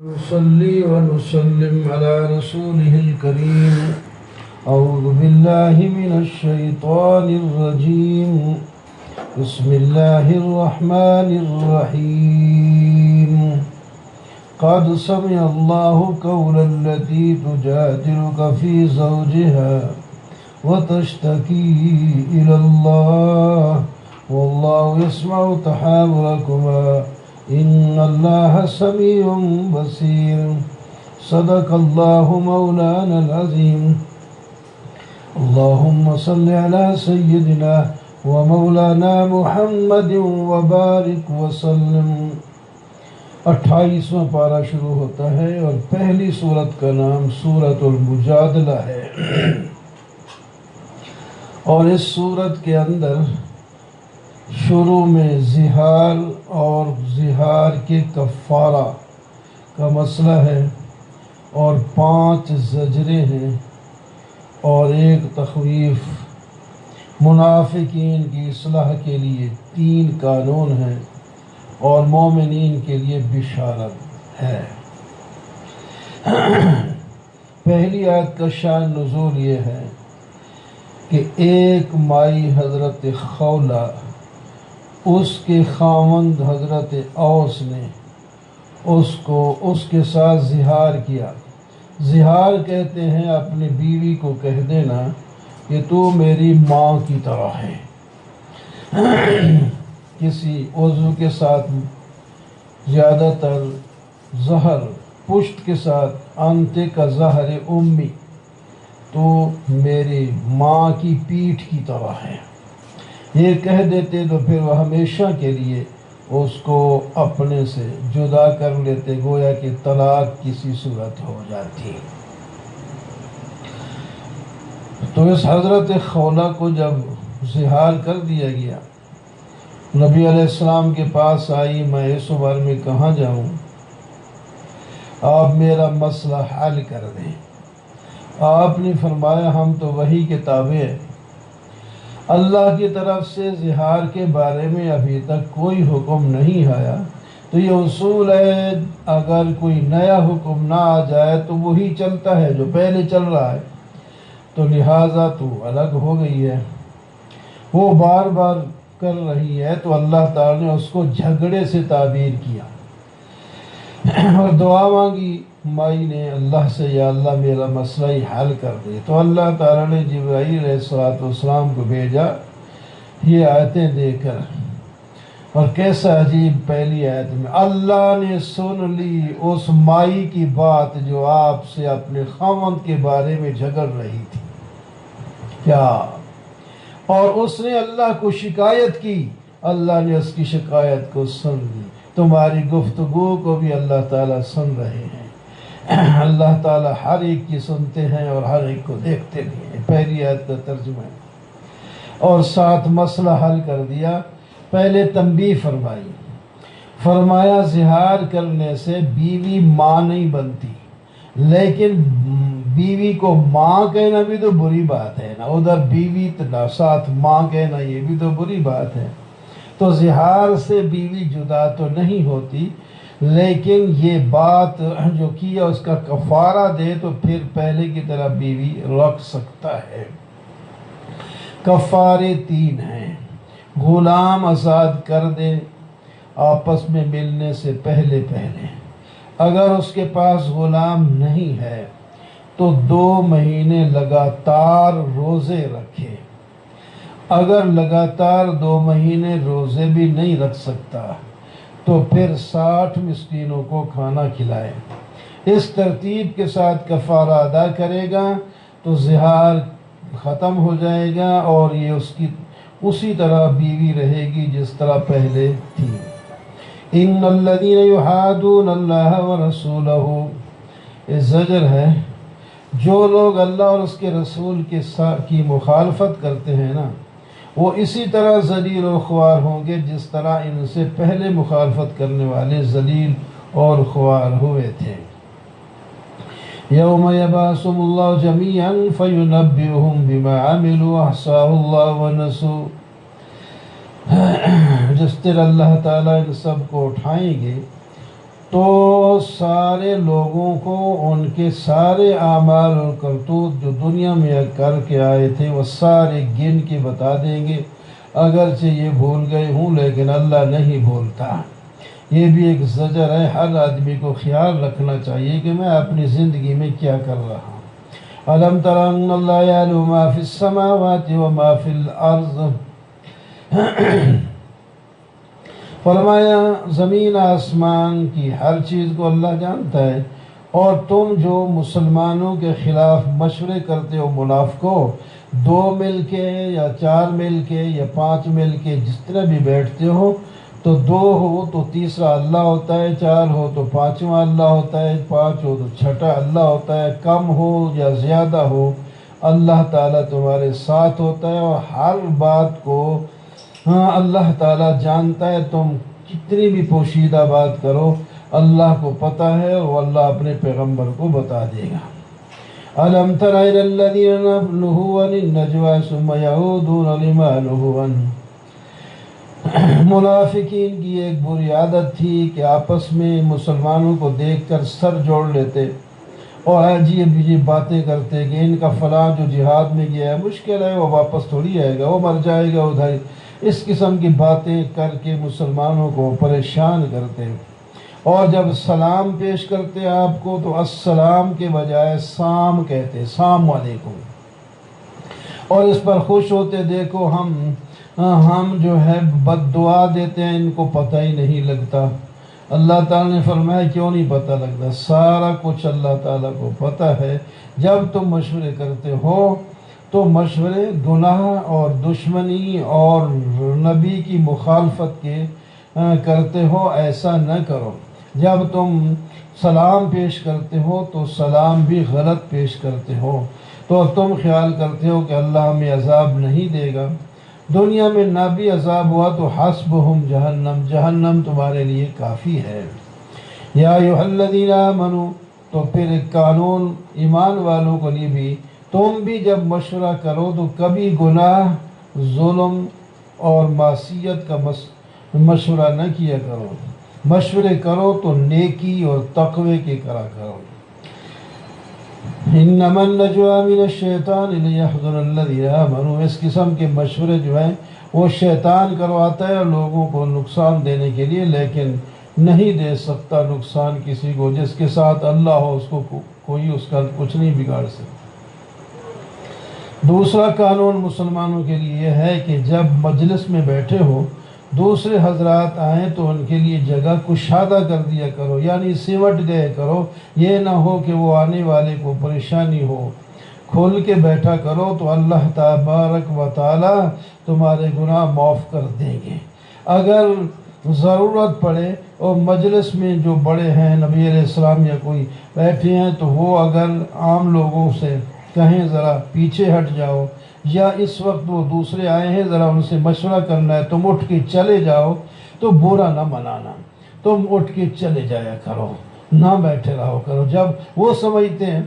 نصلي ونسلم على رسوله الكريم. أعوذ بالله من الشيطان الرجيم. بسم الله الرحمن الرحيم. قد سمع الله قول التي تجادلك في زوجها وتشتكي إلى الله والله يسمع تحاوركما إن الله سميع بصير. صدق الله مولانا العظيم. اللهم صل على سيدنا ومولانا محمد وبارك وسلم. 28واں پارہ شروع ہوتا ہے اور پہلی سورت کا نام سورۃ المجادلہ ہے، اور اس سورت کے اندر شروع میں زہار اور زہار کے کفارہ کا مسئلہ ہے، اور 5 زجریں ہیں اور ایک تخویف. منافقین کی اصلاح کے لیے 3 قانون ہیں اور مومنین کے لیے بشارت ہے. پہلی آیت کا شان نزول یہ ہے کہ ایک مائی حضرت خولہ، اس کے خاوند حضرت اوس نے اس کے ساتھ زہار کیا. زہار کہتے ہیں اپنی بیوی کو کہہ دینا کہ تو میری ماں کی طرح ہے. کسی عضو کے ساتھ زیادہ تر زہر پشت کے ساتھ انت کا زہر امی، تو میری ماں کی پیٹھ کی طرح ہے. یہ کہہ دیتے تو پھر وہ ہمیشہ کے لیے اس کو اپنے سے جدا کر لیتے، گویا کہ طلاق کسی صورت ہو جاتی. تو اس حضرت خولہ کو جب زہار کر دیا گیا، نبی علیہ السلام کے پاس آئی، میں اس عمر میں کہاں جاؤں، آپ میرا مسئلہ حل کر دیں. آپ نے فرمایا ہم تو وحی کے تابع ہیں، اللہ کی طرف سے زہار کے بارے میں ابھی تک کوئی حکم نہیں آیا. تو یہ اصول ہے اگر کوئی نیا حکم نہ آ جائے تو وہی چلتا ہے جو پہلے چل رہا ہے. تو لہٰذا تو الگ ہو گئی ہے، وہ بار بار کر رہی ہے، تو اللہ تعالی نے اس کو جھگڑے سے تعبیر کیا اور دعا مانگی مائی نے اللہ سے، یا اللہ میرا مسئلہ ہی حل کر دے. تو اللہ تعالیٰ نے جبرائیل علیہ السلام کو بھیجا یہ آیتیں دے کر. اور کیسا عجیب، پہلی آیت میں اللہ نے سن لی اس مائی کی بات جو آپ سے اپنے خاوند کے بارے میں جھگڑ رہی تھی. کیا؟ اور اس نے اللہ کو شکایت کی، اللہ نے اس کی شکایت کو سن لی. تمہاری گفتگو کو بھی اللہ تعالیٰ سن رہے ہیں. اللہ تعالیٰ ہر ایک کی سنتے ہیں اور ہر ایک کو دیکھتے بھی ہیں. پہلی آیت کا ترجمہ ہے. اور ساتھ مسئلہ حل کر دیا. پہلے تنبیہ فرمایا زہار کرنے سے بیوی ماں نہیں بنتی، لیکن بیوی کو ماں کہنا بھی تو بری بات ہے نا. ادھر بیوی ساتھ ماں کہنا یہ بھی تو بری بات ہے. تو زہار سے بیوی جدا تو نہیں ہوتی، لیکن یہ بات جو کیا اس کا کفارہ دے تو پھر پہلے کی طرح بیوی رکھ سکتا ہے. کفارے 3 ہیں. غلام آزاد کر دے آپس میں ملنے سے پہلے. اگر اس کے پاس غلام نہیں ہے تو 2 مہینے لگاتار روزے رکھے. اگر لگاتار 2 مہینے روزے بھی نہیں رکھ سکتا تو پھر 60 مسکینوں کو کھانا کھلائے. اس ترتیب کے ساتھ کفارہ ادا کرے گا تو زہار ختم ہو جائے گا اور یہ اس کی اسی طرح بیوی رہے گی جس طرح پہلے تھی. ان الذین یحادون اللہ ورسولہ، یہ زجر ہے. جو لوگ اللہ اور اس کے رسول کی مخالفت کرتے ہیں نا، وہ اسی طرح ذلیل و خوار ہوں گے جس طرح ان سے پہلے مخالفت کرنے والے ذلیل اور خوار ہوئے تھے. یوم یبعثہم اللہ جمیعا فینبئہم بما عملوا احصاہ اللہ ونسوا. جس طرح اللہ تعالیٰ ان سب کو اٹھائیں گے تو سارے لوگوں کو ان کے سارے اعمال اور کرتوت جو دنیا میں کر کے آئے تھے وہ سارے گن کے بتا دیں گے، اگرچہ یہ بھول گئے ہوں لیکن اللہ نہیں بھولتا۔ یہ بھی ایک زجر ہے، ہر آدمی کو خیال رکھنا چاہیے کہ میں اپنی زندگی میں کیا کر رہا ہوں۔ أَلَمْ تَرَ أَنَّ اللَّهَ يَعْلَمُ مَا فِي السَّمَاوَاتِ وَمَا فِي الْأَرْضِ۔ فرمایا زمین آسمان کی ہر چیز کو اللہ جانتا ہے، اور تم جو مسلمانوں کے خلاف مشورے کرتے ہو منافقوں، 2 مل کے یا 4 مل کے یا 5 مل کے جس طرح بھی بیٹھتے ہو، تو 2 ہو تو تیسرا اللہ ہوتا ہے، 4 ہو تو 5واں اللہ ہوتا ہے، 5 ہو تو 6واں اللہ ہوتا ہے، کم ہو یا زیادہ ہو اللہ تعالیٰ تمہارے ساتھ ہوتا ہے، اور ہر بات کو اللہ تعالیٰ جانتا ہے۔ تم کتنی بھی پوشیدہ بات کرو اللہ کو پتہ ہے، اور اللہ اپنے پیغمبر کو بتا دے گا۔ أَلَمْ تَرَ إِلَى الَّذِينَ نُهُوا عَنِ النَّجْوَىٰ ثُمَّ يَعُودُونَ لِمَا نُهُوا عَنْهُ۔ منافقین کی ایک بری عادت تھی کہ آپس میں مسلمانوں کو دیکھ کر سر جوڑ لیتے اور عجیب عجیب باتیں کرتے کہ ان کا فلاں جو جہاد میں گیا ہے مشکل ہے، وہ واپس تھوڑی آئے گا، وہ مر جائے گا ادھر۔ اس قسم کی باتیں کر کے مسلمانوں کو پریشان کرتے، اور جب سلام پیش کرتے آپ کو تو السلام کے بجائے سام کہتے، سلام علیکم، اور اس پر خوش ہوتے دیکھو ہم جو ہے بد دعا دیتے ہیں، ان کو پتہ ہی نہیں لگتا۔ اللہ تعالیٰ نے فرمایا کیوں نہیں پتہ لگتا؟ سارا کچھ اللہ تعالیٰ کو پتہ ہے۔ جب تم مشورے کرتے ہو تو مشورے گناہ اور دشمنی اور نبی کی مخالفت کے کرتے ہو، ایسا نہ کرو۔ جب تم سلام پیش کرتے ہو تو سلام بھی غلط پیش کرتے ہو، تو تم خیال کرتے ہو کہ اللہ ہمیں عذاب نہیں دے گا۔ دنیا میں نہ بھی عذاب ہوا تو حسبہم جہنم، جہنم تمہارے لیے کافی ہے۔ یا ایھا الذین آمنوا، تو پھر ایک قانون ایمان والوں کے لیے بھی، تم بھی جب مشورہ کرو تو کبھی گناہ، ظلم اور معصیت کا مشورہ نہ کیا کرو۔ مشورے کرو تو نیکی اور تقوی کے کرا کرو۔ انما النجوى من الشیطان لیحزن الذین آمنوا، اس قسم کے مشورے جو ہیں وہ شیطان کرواتا ہے لوگوں کو نقصان دینے کے لیے، لیکن نہیں دے سکتا نقصان کسی کو۔ جس کے ساتھ اللہ ہو اس کو کوئی اس کا کچھ نہیں بگاڑ سکتا۔ دوسرا قانون مسلمانوں کے لیے یہ ہے کہ جب مجلس میں بیٹھے ہو دوسرے حضرات آئیں تو ان کے لیے جگہ کشادہ کر دیا کرو، یعنی سمٹ گئے کرو، یہ نہ ہو کہ وہ آنے والے کو پریشانی ہو۔ کھول کے بیٹھا کرو تو اللہ تبارک و تعالی تمہارے گناہ معاف کر دیں گے۔ اگر ضرورت پڑے اور مجلس میں جو بڑے ہیں نبی علیہ السلام یا کوئی بیٹھے ہیں تو وہ اگر عام لوگوں سے کہیں ذرا پیچھے ہٹ جاؤ، یا اس وقت وہ دوسرے آئے ہیں ذرا ان سے مشورہ کرنا ہے، تم اٹھ کے چلے جاؤ، تو برا نہ منانا، تم اٹھ کے چلے جایا کرو، نہ بیٹھے رہو کرو۔ جب وہ سمجھتے ہیں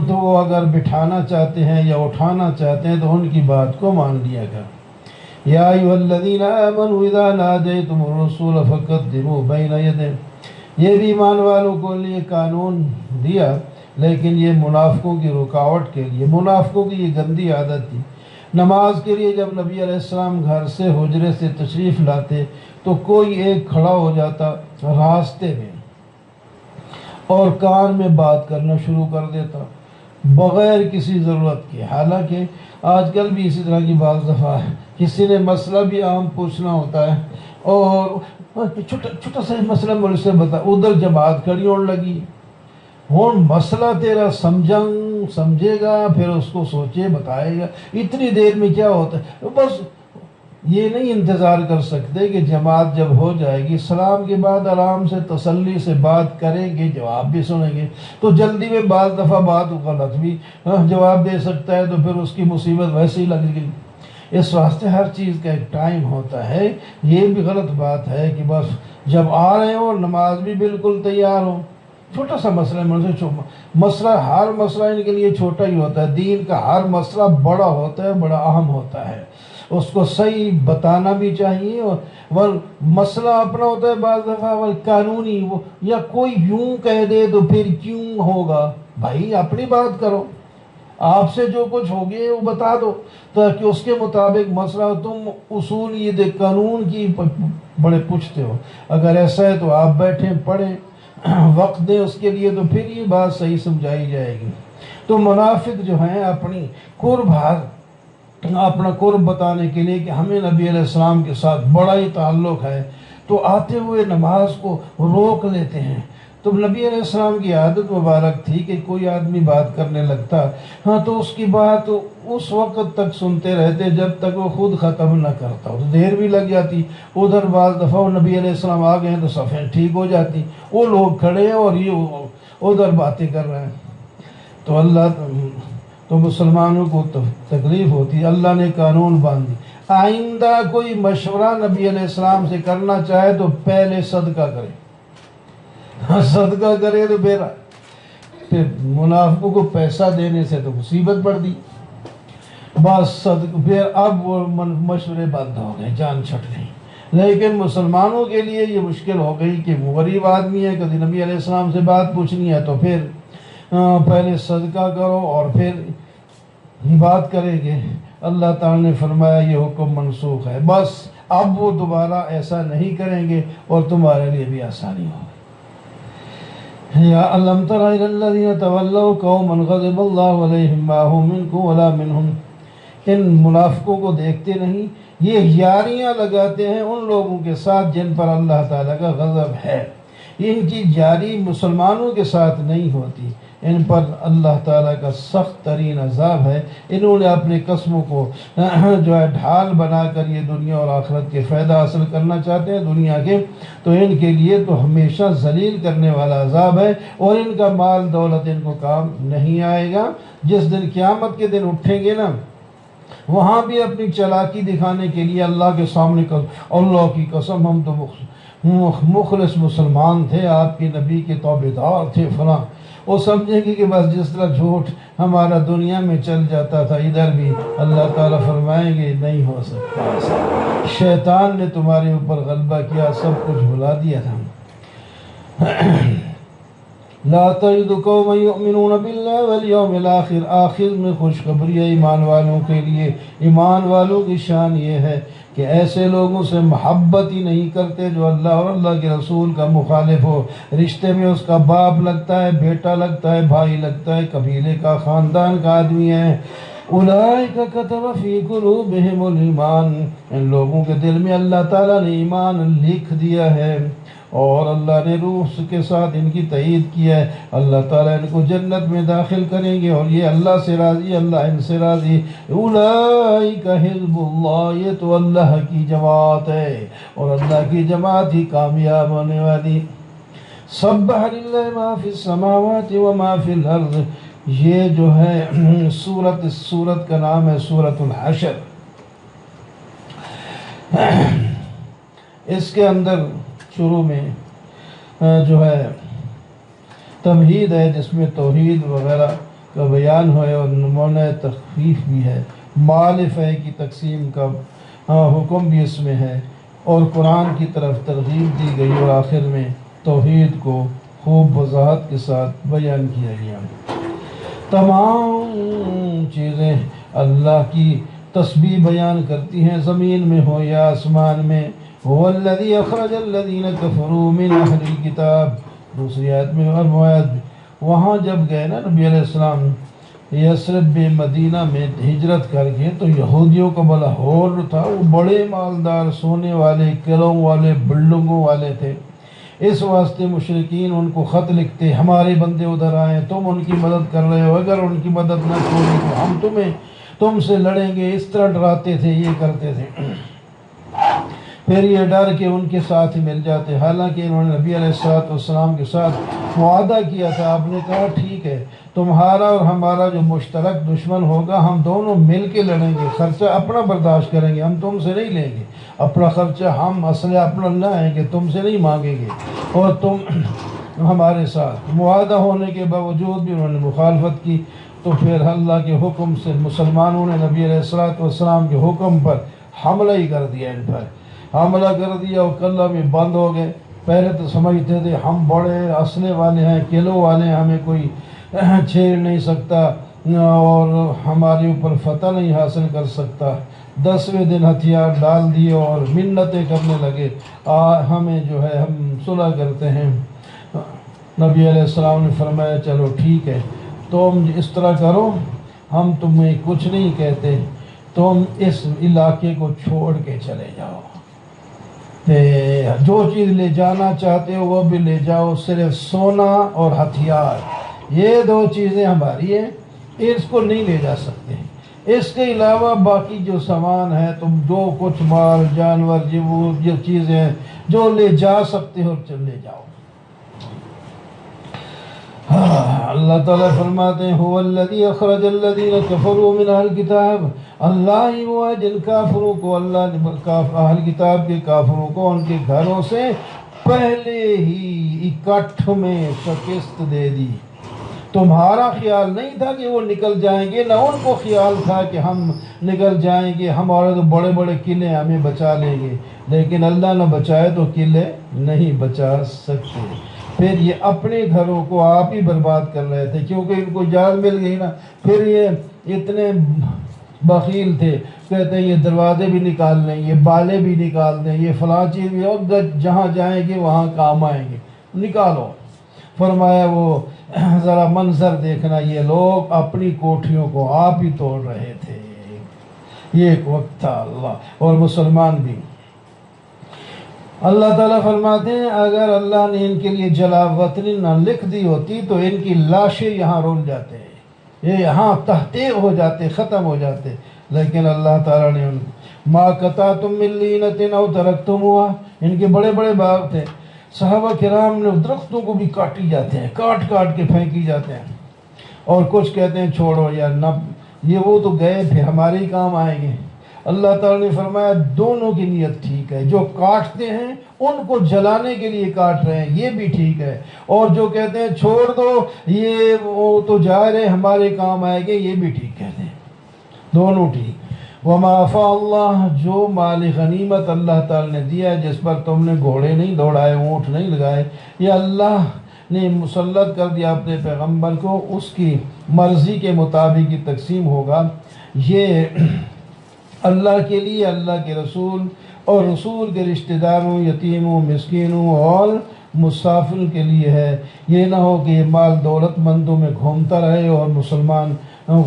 تو وہ اگر بٹھانا چاہتے ہیں یا اٹھانا چاہتے ہیں تو ان کی بات کو مان لیا کر۔ یا ایھا الذین آمنوا اذا ناجیتم الرسول فقدموا بین یدیہ، یہ بھی ایمان والوں کو لیے قانون دیا، لیکن یہ منافقوں کی رکاوٹ کے لیے۔ منافقوں کی یہ گندی عادت تھی، نماز کے لیے جب نبی علیہ السلام گھر سے حجرے سے تشریف لاتے تو کوئی ایک کھڑا ہو جاتا راستے میں اور کان میں بات کرنا شروع کر دیتا بغیر کسی ضرورت کے۔ حالانکہ آج کل بھی اسی طرح کی بعض دفعہ کسی نے مسئلہ بھی عام پوچھنا ہوتا ہے اور چھوٹا سا مسئلہ مجھ سے بتا، ادھر جماعت کھڑی ہونے لگی، ہون مسئلہ تیرا سمجھے گا پھر اس کو سوچے بتائے گا، اتنی دیر میں کیا ہوتا ہے؟ بس یہ نہیں انتظار کر سکتے کہ جماعت جب ہو جائے گی سلام کے بعد آرام سے تسلی سے بات کریں گے، جواب بھی سنیں گے، تو جلدی میں بعض دفعہ بات غلط بھی جواب دے سکتا ہے تو پھر اس کی مصیبت ویسے ہی لگ گئی۔ اس واسطے ہر چیز کا ایک ٹائم ہوتا ہے۔ یہ بھی غلط بات ہے کہ بس جب آ رہے ہوں اور نماز بھی بالکل تیار ہو، چھوٹا سا مسئلہ مسئلہ ہر مسئلہ ان کے لیے چھوٹا ہی ہوتا ہے، دین کا ہر مسئلہ بڑا ہوتا ہے، بڑا اہم ہوتا ہے، اس کو صحیح بتانا بھی چاہیے، اور مسئلہ اپنا ہوتا ہے بعض دفعہ قانونی، وہ یا کوئی یوں کہہ دے تو پھر کیوں ہوگا، بھائی اپنی بات کرو، آپ سے جو کچھ ہو گیا وہ بتا دو تاکہ اس کے مطابق مسئلہ ہو۔ تم اصول یہ قانون کی بڑے پوچھتے ہو، اگر ایسا ہے تو آپ بیٹھیں پڑھیں وقت دیں اس کے لیے، تو پھر یہ بات صحیح سمجھائی جائے گی۔ تو منافق جو ہیں اپنی اپنا قرب بتانے کے لیے کہ ہمیں نبی علیہ السلام کے ساتھ بڑا ہی تعلق ہے، تو آتے ہوئے نماز کو روک لیتے ہیں۔ تو نبی علیہ السلام کی عادت مبارک تھی کہ کوئی آدمی بات کرنے لگتا ہاں تو اس کی بات اس وقت تک سنتے رہتے جب تک وہ خود ختم نہ کرتا، تو دیر بھی لگ جاتی۔ ادھر بعض دفعہ نبی علیہ السلام آ گئے تو صفیں ٹھیک ہو جاتی، وہ لوگ کھڑے ہیں اور یہ ادھر باتیں کر رہے ہیں، تو مسلمانوں کو تکلیف ہوتی۔ اللہ نے قانون باندھ دی، آئندہ کوئی مشورہ نبی علیہ السلام سے کرنا چاہے تو پہلے صدقہ کرے، صدقہ کرے تو پھر منافقوں کو پیسہ دینے سے تو مصیبت پڑ دی، بس صدقہ، پھر اب وہ مشورے بند ہو گئے، جان چھٹ گئی۔ لیکن مسلمانوں کے لیے یہ مشکل ہو گئی کہ وہ غریب آدمی ہے، کبھی نبی علیہ السلام سے بات پوچھنی ہے تو پھر پہلے صدقہ کرو اور پھر یہ بات کریں گے۔ اللہ تعالیٰ نے فرمایا یہ حکم منسوخ ہے، بس اب وہ دوبارہ ایسا نہیں کریں گے اور تمہارے لیے بھی آسانی ہوگی۔ یا الم تر الی الذین تولوا قوما غضب اللہ علیہم ما هم منکم ولا منہم، ان منافقوں کو دیکھتے نہیں، یہ یاریاں لگاتے ہیں ان لوگوں کے ساتھ جن پر اللہ تعالیٰ کا غضب ہے۔ ان کی یاری مسلمانوں کے ساتھ نہیں ہوتی، ان پر اللہ تعالیٰ کا سخت ترین عذاب ہے۔ انہوں نے اپنی قسموں کو جو ہے ڈھال بنا کر یہ دنیا اور آخرت کے فائدہ حاصل کرنا چاہتے ہیں دنیا کے، تو ان کے لیے تو ہمیشہ ذلیل کرنے والا عذاب ہے، اور ان کا مال دولت ان کو کام نہیں آئے گا۔ جس دن قیامت کے دن اٹھیں گے نا، وہاں بھی اپنی چالاکی دکھانے کے لیے اللہ کے سامنے اللہ کی قسم ہم تو مخلص مسلمان تھے، آپ کے نبی کے توبیدار تھے فلاں، وہ سمجھیں گے کہ بس جس طرح جھوٹ ہمارا دنیا میں چل جاتا تھا ادھر بھی، اللہ تعالیٰ فرمائیں گے نہیں ہو سکتا ایسا، شیطان نے تمہارے اوپر غلبہ کیا، سب کچھ بھلا دیا تھا۔ لا تجد قوما یؤمنون باللہ والیوم الآخر، آخر میں خوشخبری ہے ایمان والوں کے لیے۔ ایمان والوں کی شان یہ ہے کہ ایسے لوگوں سے محبت ہی نہیں کرتے جو اللہ اور اللہ کے رسول کا مخالف ہو، رشتے میں اس کا باپ لگتا ہے، بیٹا لگتا ہے، بھائی لگتا ہے، قبیلے کا خاندان کا آدمی ہے۔ اولئک کتب فی قلوبہم الایمان، ان لوگوں کے دل میں اللہ تعالیٰ نے ایمان لکھ دیا ہے، اور اللہ نے روح کے ساتھ ان کی تائید کیا ہے۔ اللہ تعالیٰ ان کو جنت میں داخل کریں گے، اور یہ اللہ سے راضی، اللہ ان سے راضی۔ اولئک حزب اللہ، یہ تو اللہ کی جماعت ہے، اور اللہ کی جماعت ہی کامیاب ہونے والی۔ سبح للہ ما فی السماوات وما فی الارض، یہ جو ہے سورت کا نام ہے سورۃ الحشر۔ اس کے اندر شروع میں جو ہے تمہید ہے، جس میں توحید وغیرہ کا بیان ہے، اور نمونہ تخفیف بھی ہے، مال فے کی تقسیم کا حکم بھی اس میں ہے، اور قرآن کی طرف ترغیب دی گئی، اور آخر میں توحید کو خوب وضاحت کے ساتھ بیان کیا گیا۔ تمام چیزیں اللہ کی تسبیح بیان کرتی ہیں، زمین میں ہو یا آسمان میں۔ هو الذي اخرج الذين كفروا من اهل الكتاب، دوسری آیت میں فرمایا وہاں جب گئے نا نبی علیہ السلام یثرب مدینہ میں ہجرت کر کے، تو یہودیوں کا بڑا ہور تھا، وہ بڑے مالدار، سونے والے، قلعوں والے، بلڈنگوں والے تھے، اس واسطے مشرکین ان کو خط لکھتے ہمارے بندے ادھر آئے، تم ان کی مدد کر رہے ہو، اگر ان کی مدد نہ چھوڑی تو ہم تم سے لڑیں گے، اس طرح ڈراتے تھے، یہ کرتے تھے۔ پھر یہ ڈر کہ ان کے ساتھ ہی مل جاتے، حالانکہ انہوں نے نبی علیہ السلام کے ساتھ وعدہ کیا تھا، آپ نے کہا ٹھیک ہے، تمہارا اور ہمارا جو مشترک دشمن ہوگا ہم دونوں مل کے لڑیں گے، خرچہ اپنا برداشت کریں گے، ہم تم سے نہیں لیں گے اپنا خرچہ، ہم اسلحہ اپنا لائیں گے، تم سے نہیں مانگیں گے، اور تم ہمارے ساتھ۔ معاہدہ ہونے کے باوجود بھی انہوں نے مخالفت کی، تو پھر اللہ کے حکم سے مسلمانوں نے نبی علیہ الصلوۃ والسلام کے حکم پر حملہ ہی کر دیا، ان پر حملہ کر دیا اور کلہ میں بند ہو گئے۔ پہلے تو سمجھتے تھے ہم بڑے اسلحے والے ہیں، قلعوں والے ہیں، ہمیں کوئی چھیڑ نہیں سکتا اور ہمارے اوپر فتح نہیں حاصل کر سکتا۔ 10ویں دن ہتھیار ڈال دیے اور منتیں کرنے لگے، ہمیں جو ہے ہم صلح کرتے ہیں۔ نبی علیہ السلام نے فرمایا چلو ٹھیک ہے، تم اس طرح کرو، ہم تمہیں کچھ نہیں کہتے، تم اس علاقے کو چھوڑ کے چلے جاؤ، جو چیز لے جانا چاہتے ہو وہ بھی لے جاؤ، صرف سونا اور ہتھیار، یہ 2 چیزیں ہماری ہیں، اس کو نہیں لے جا سکتے۔ اس کے علاوہ باقی جو سامان ہے، تم جو کچھ مال جانور جو چیزیں ہیں جو لے جا سکتے ہو چلے جاؤ۔ اللہ تعالیٰ فرماتے ہیں هو الذی اخرج الذین کفروا من اہل الکتاب، اللہ ہی وہ ہے جن کافروں کو اللہ نے اہل کتاب کے کافروں کو ان کے گھروں سے پہلے ہی اکٹھ میں شکست دے دی۔ تمہارا خیال نہیں تھا کہ وہ نکل جائیں گے، نہ ان کو خیال تھا کہ ہم نکل جائیں گے، ہمارے تو بڑے بڑے قلعے ہمیں بچا لیں گے، لیکن اللہ نہ بچائے تو قلعے نہیں بچا سکتے۔ پھر یہ اپنے گھروں کو آپ ہی برباد کر رہے تھے، کیونکہ ان کو اجازت مل گئی نا۔ پھر یہ اتنے بخیل تھے، کہتے ہیں یہ دروازے بھی نکال لیں، یہ بالے بھی نکال دیں، یہ فلاں چیز بھی، اور جہاں جائیں گے وہاں کام آئیں گے، نکالو۔ فرمایا وہ ذرا منظر دیکھنا، یہ لوگ اپنی کوٹھیوں کو آپ ہی توڑ رہے تھے۔ یہ ایک وقت تھا اللہ اور مسلمان بھی۔ اللہ تعالیٰ فرماتے ہیں اگر اللہ نے ان کے لیے جلا وطنی نہ لکھ دی ہوتی تو ان کی لاشیں یہاں رول جاتے، یہ یہاں تحقیق ہو جاتے، ختم ہو جاتے، لیکن اللہ تعالیٰ نے ان ما قطعتم من لینۃ او ترکتموہا، ان کے بڑے بڑے باغ تھے، صحابہ کرام نے درختوں کو بھی کاٹی جاتے ہیں، کاٹ کاٹ کے پھینکی جاتے ہیں، اور کچھ کہتے ہیں چھوڑو یار نہ، یہ وہ تو گئے پھر ہمارے ہی کام آئیں گے۔ اللہ تعالیٰ نے فرمایا دونوں کی نیت ٹھیک ہے، جو کاٹتے ہیں ان کو جلانے کے لیے کاٹ رہے ہیں یہ بھی ٹھیک ہے، اور جو کہتے ہیں چھوڑ دو یہ وہ تو جا رہے ہمارے کام آئے گے یہ بھی ٹھیک کہتے ہیں، دونوں ٹھیک۔ وما افاء اللہ، جو مال غنیمت اللہ تعالیٰ نے دیا ہے، جس پر تم نے گھوڑے نہیں دوڑائے، اونٹ نہیں لگائے، یہ اللہ نے مسلط کر دیا اپنے پیغمبر کو، اس کی مرضی کے مطابق یہ تقسیم ہوگا، یہ اللہ کے لیے، اللہ کے رسول اور رسول کے رشتہ داروں، یتیموں، مسکینوں اور مسافر کے لیے ہے۔ یہ نہ ہو کہ یہ مال دولت مندوں میں گھومتا رہے اور مسلمان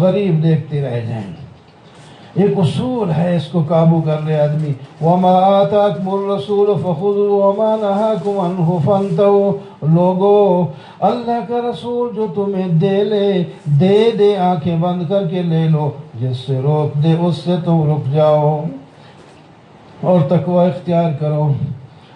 غریب دیکھتے رہ جائیں۔ ایک اصول ہے، اس کو قابو کر لے آدمی۔ وَمَا آتَاكُمُ الرَّسُولُ فَخُذُوهُ وَمَا نَهَاكُمْ عَنْهُ فَانْتَهُوا، لوگو اللہ کا رسول جو تمہیں دے آنکھیں بند کر کے لے لو، جس سے روک دے اس سے تم رک جاؤ اور تقوی اختیار کرو۔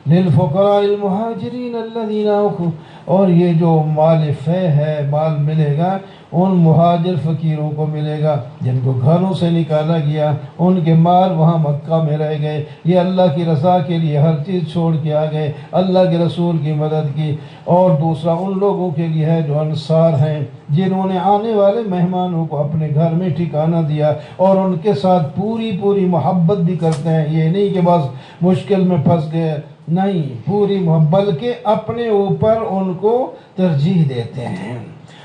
لِلْفُقَرَاءِ الْمُهَاجِرِينَ الَّذِينَ، اور یہ جو مال فے ہے، مال ملے گا ان مہاجر فقیروں کو ملے گا جن کو گھروں سے نکالا گیا، ان کے مال وہاں مکہ میں رہ گئے، یہ اللہ کی رضا کے لیے ہر چیز چھوڑ کے آ گئے، اللہ کے رسول کی مدد کی۔ اور دوسرا ان لوگوں کے لیے ہے جو انصار ہیں، جنہوں نے آنے والے مہمانوں کو اپنے گھر میں ٹھکانہ دیا اور ان کے ساتھ پوری محبت بھی کرتے ہیں، یہ نہیں کہ بس مشکل میں پھنس گئے، نہیں، پوری محبت، بلکہ اپنے اوپر ان کو ترجیح دیتے ہیں۔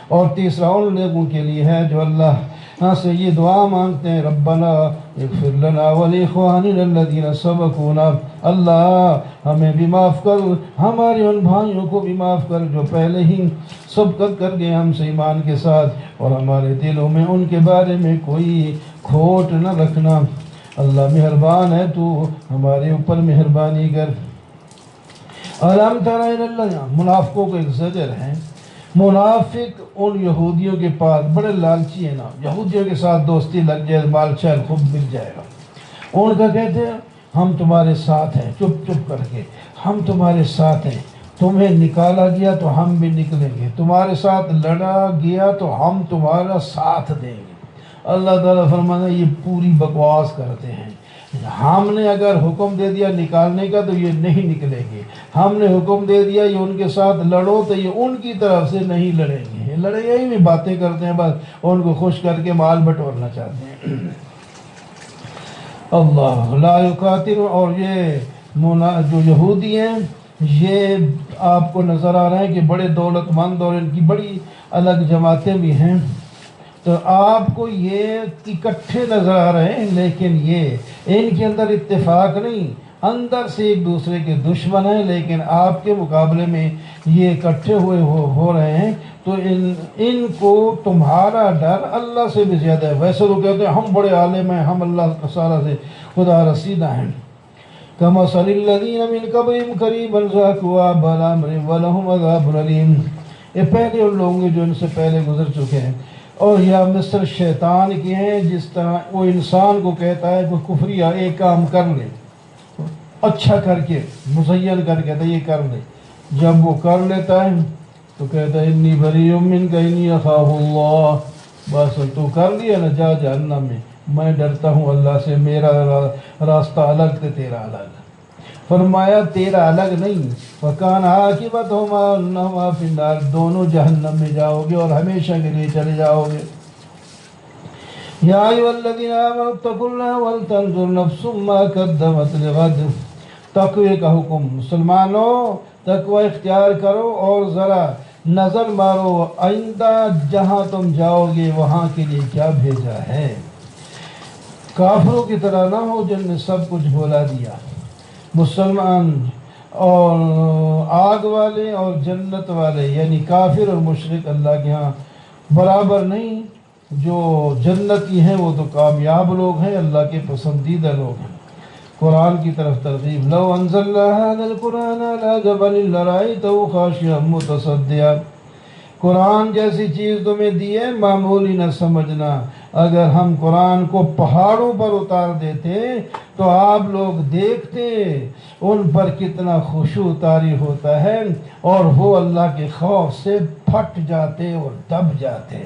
اور تیسرا ان لوگوں کے لیے ہے جو اللہ سے یہ دعا مانگتے ہیں، ربنا اغفر لنا ولاخواننا الذین سبقونا، اللہ ہمیں بھی معاف کر، ہمارے ان بھائیوں کو بھی معاف کر جو پہلے ہی سبقت کر گئے ہم سے ایمان کے ساتھ، اور ہمارے دلوں میں ان کے بارے میں کوئی کھوٹ نہ رکھنا۔ اللہ مہربان ہے، تو ہمارے اوپر مہربانی کر۔ الم تر الی الذین، منافقوں کو ایک زجر ہے۔ منافق ان یہودیوں کے پاس بڑے لالچی ہیں نا، یہودیوں کے ساتھ دوستی لگ جائے، مال شال خوب مل جائے گا، ان کا کہتے ہیں ہم تمہارے ساتھ ہیں، چپ کر کے ہم تمہارے ساتھ ہیں، تمہیں نکالا گیا تو ہم بھی نکلیں گے، تمہارے ساتھ لڑا گیا تو ہم تمہارا ساتھ دیں گے۔ اللہ تعالیٰ فرمانا یہ پوری بکواس کرتے ہیں، ہم نے اگر حکم دے دیا نکالنے کا تو یہ نہیں نکلیں گے، ہم نے حکم دے دیا یہ ان کے ساتھ لڑو تو یہ ان کی طرف سے نہیں لڑیں گے، لڑیں یہی میں باتیں کرتے ہیں بس، ان کو خوش کر کے مال بٹورنا چاہتے ہیں۔ اللہ لا یقاتل، اور یہ جو یہودی ہیں یہ آپ کو نظر آ رہا ہے کہ بڑے دولت مند اور ان کی بڑی الگ جماعتیں بھی ہیں، تو آپ کو یہ اکٹھے نظر آ رہے ہیں لیکن یہ ان کے اندر اتفاق نہیں، اندر سے ایک دوسرے کے دشمن ہیں، لیکن آپ کے مقابلے میں یہ اکٹھے ہوئے ہو رہے ہیں، تو ان کو تمہارا ڈر اللہ سے بھی زیادہ ہے۔ ویسے تو کہتے ہیں ہم بڑے عالم ہیں، ہم اللہ تعالیٰ سے خدا رسیدہ ہیں۔ كَمَثَلِ الَّذِينَ مِن قَبْلِهِمْ قَرِيبًا ذَاقُوا وَبَالَ أَمْرِهِمْ وَلَهُمْ عَذَابٌ أَلِيمٌ، یہ پہلے ان لوگوں کے جو ان سے پہلے گزر چکے ہیں، اور یا مثل شیطان کے ہیں، جس طرح وہ انسان کو کہتا ہے کہ کفری ایک کام کر لے، اچھا کر کے مزین کر کے یہ کر لے، جب وہ کر لیتا ہے تو کہتا ہے انی بریء منک انی اخاف اللہ، بس تو کر لیا نا، جا جہنم میں ڈرتا ہوں اللہ سے، میرا راستہ الگ تھے تیرا الگ۔ فرمایا تیرا الگ نہیں، وَكَانَ عَاقِبَتُهُمَا أَنَّهُمَا فِي النَّارِ، دونوں جہنم میں جاؤ گے اور ہمیشہ کے لیے چلے جاؤ گے۔ یا ایھا الذین آمنوا اتقوا اللہ ولتنظر نفس ما قدمت لغد، تقوی کا حکم، مسلمانوں تقوی اختیار کرو اور ذرا نظر مارو آئندہ جہاں تم جاؤ گے وہاں کے لیے کیا بھیجا ہے۔ کافروں کی طرح نہ ہو جن نے سب کچھ بھولا دیا۔ مسلمان اور آگ والے اور جنت والے یعنی کافر اور مشرک اللہ کے ہاں برابر نہیں، جو جنتی ہیں وہ تو کامیاب لوگ ہیں، اللہ کے پسندیدہ لوگ ہیں۔ قرآن کی طرف ترغیب، لو انزلنا هذا القرآن على جبل لرأيته خاشعا متصدعا، قرآن جیسی چیز تمہیں دی ہے معمولی نہ سمجھنا، اگر ہم قرآن کو پہاڑوں پر اتار دیتے تو آپ لوگ دیکھتے ان پر کتنا خشوع طاری ہوتا ہے، اور وہ اللہ کے خوف سے پھٹ جاتے اور دب جاتے۔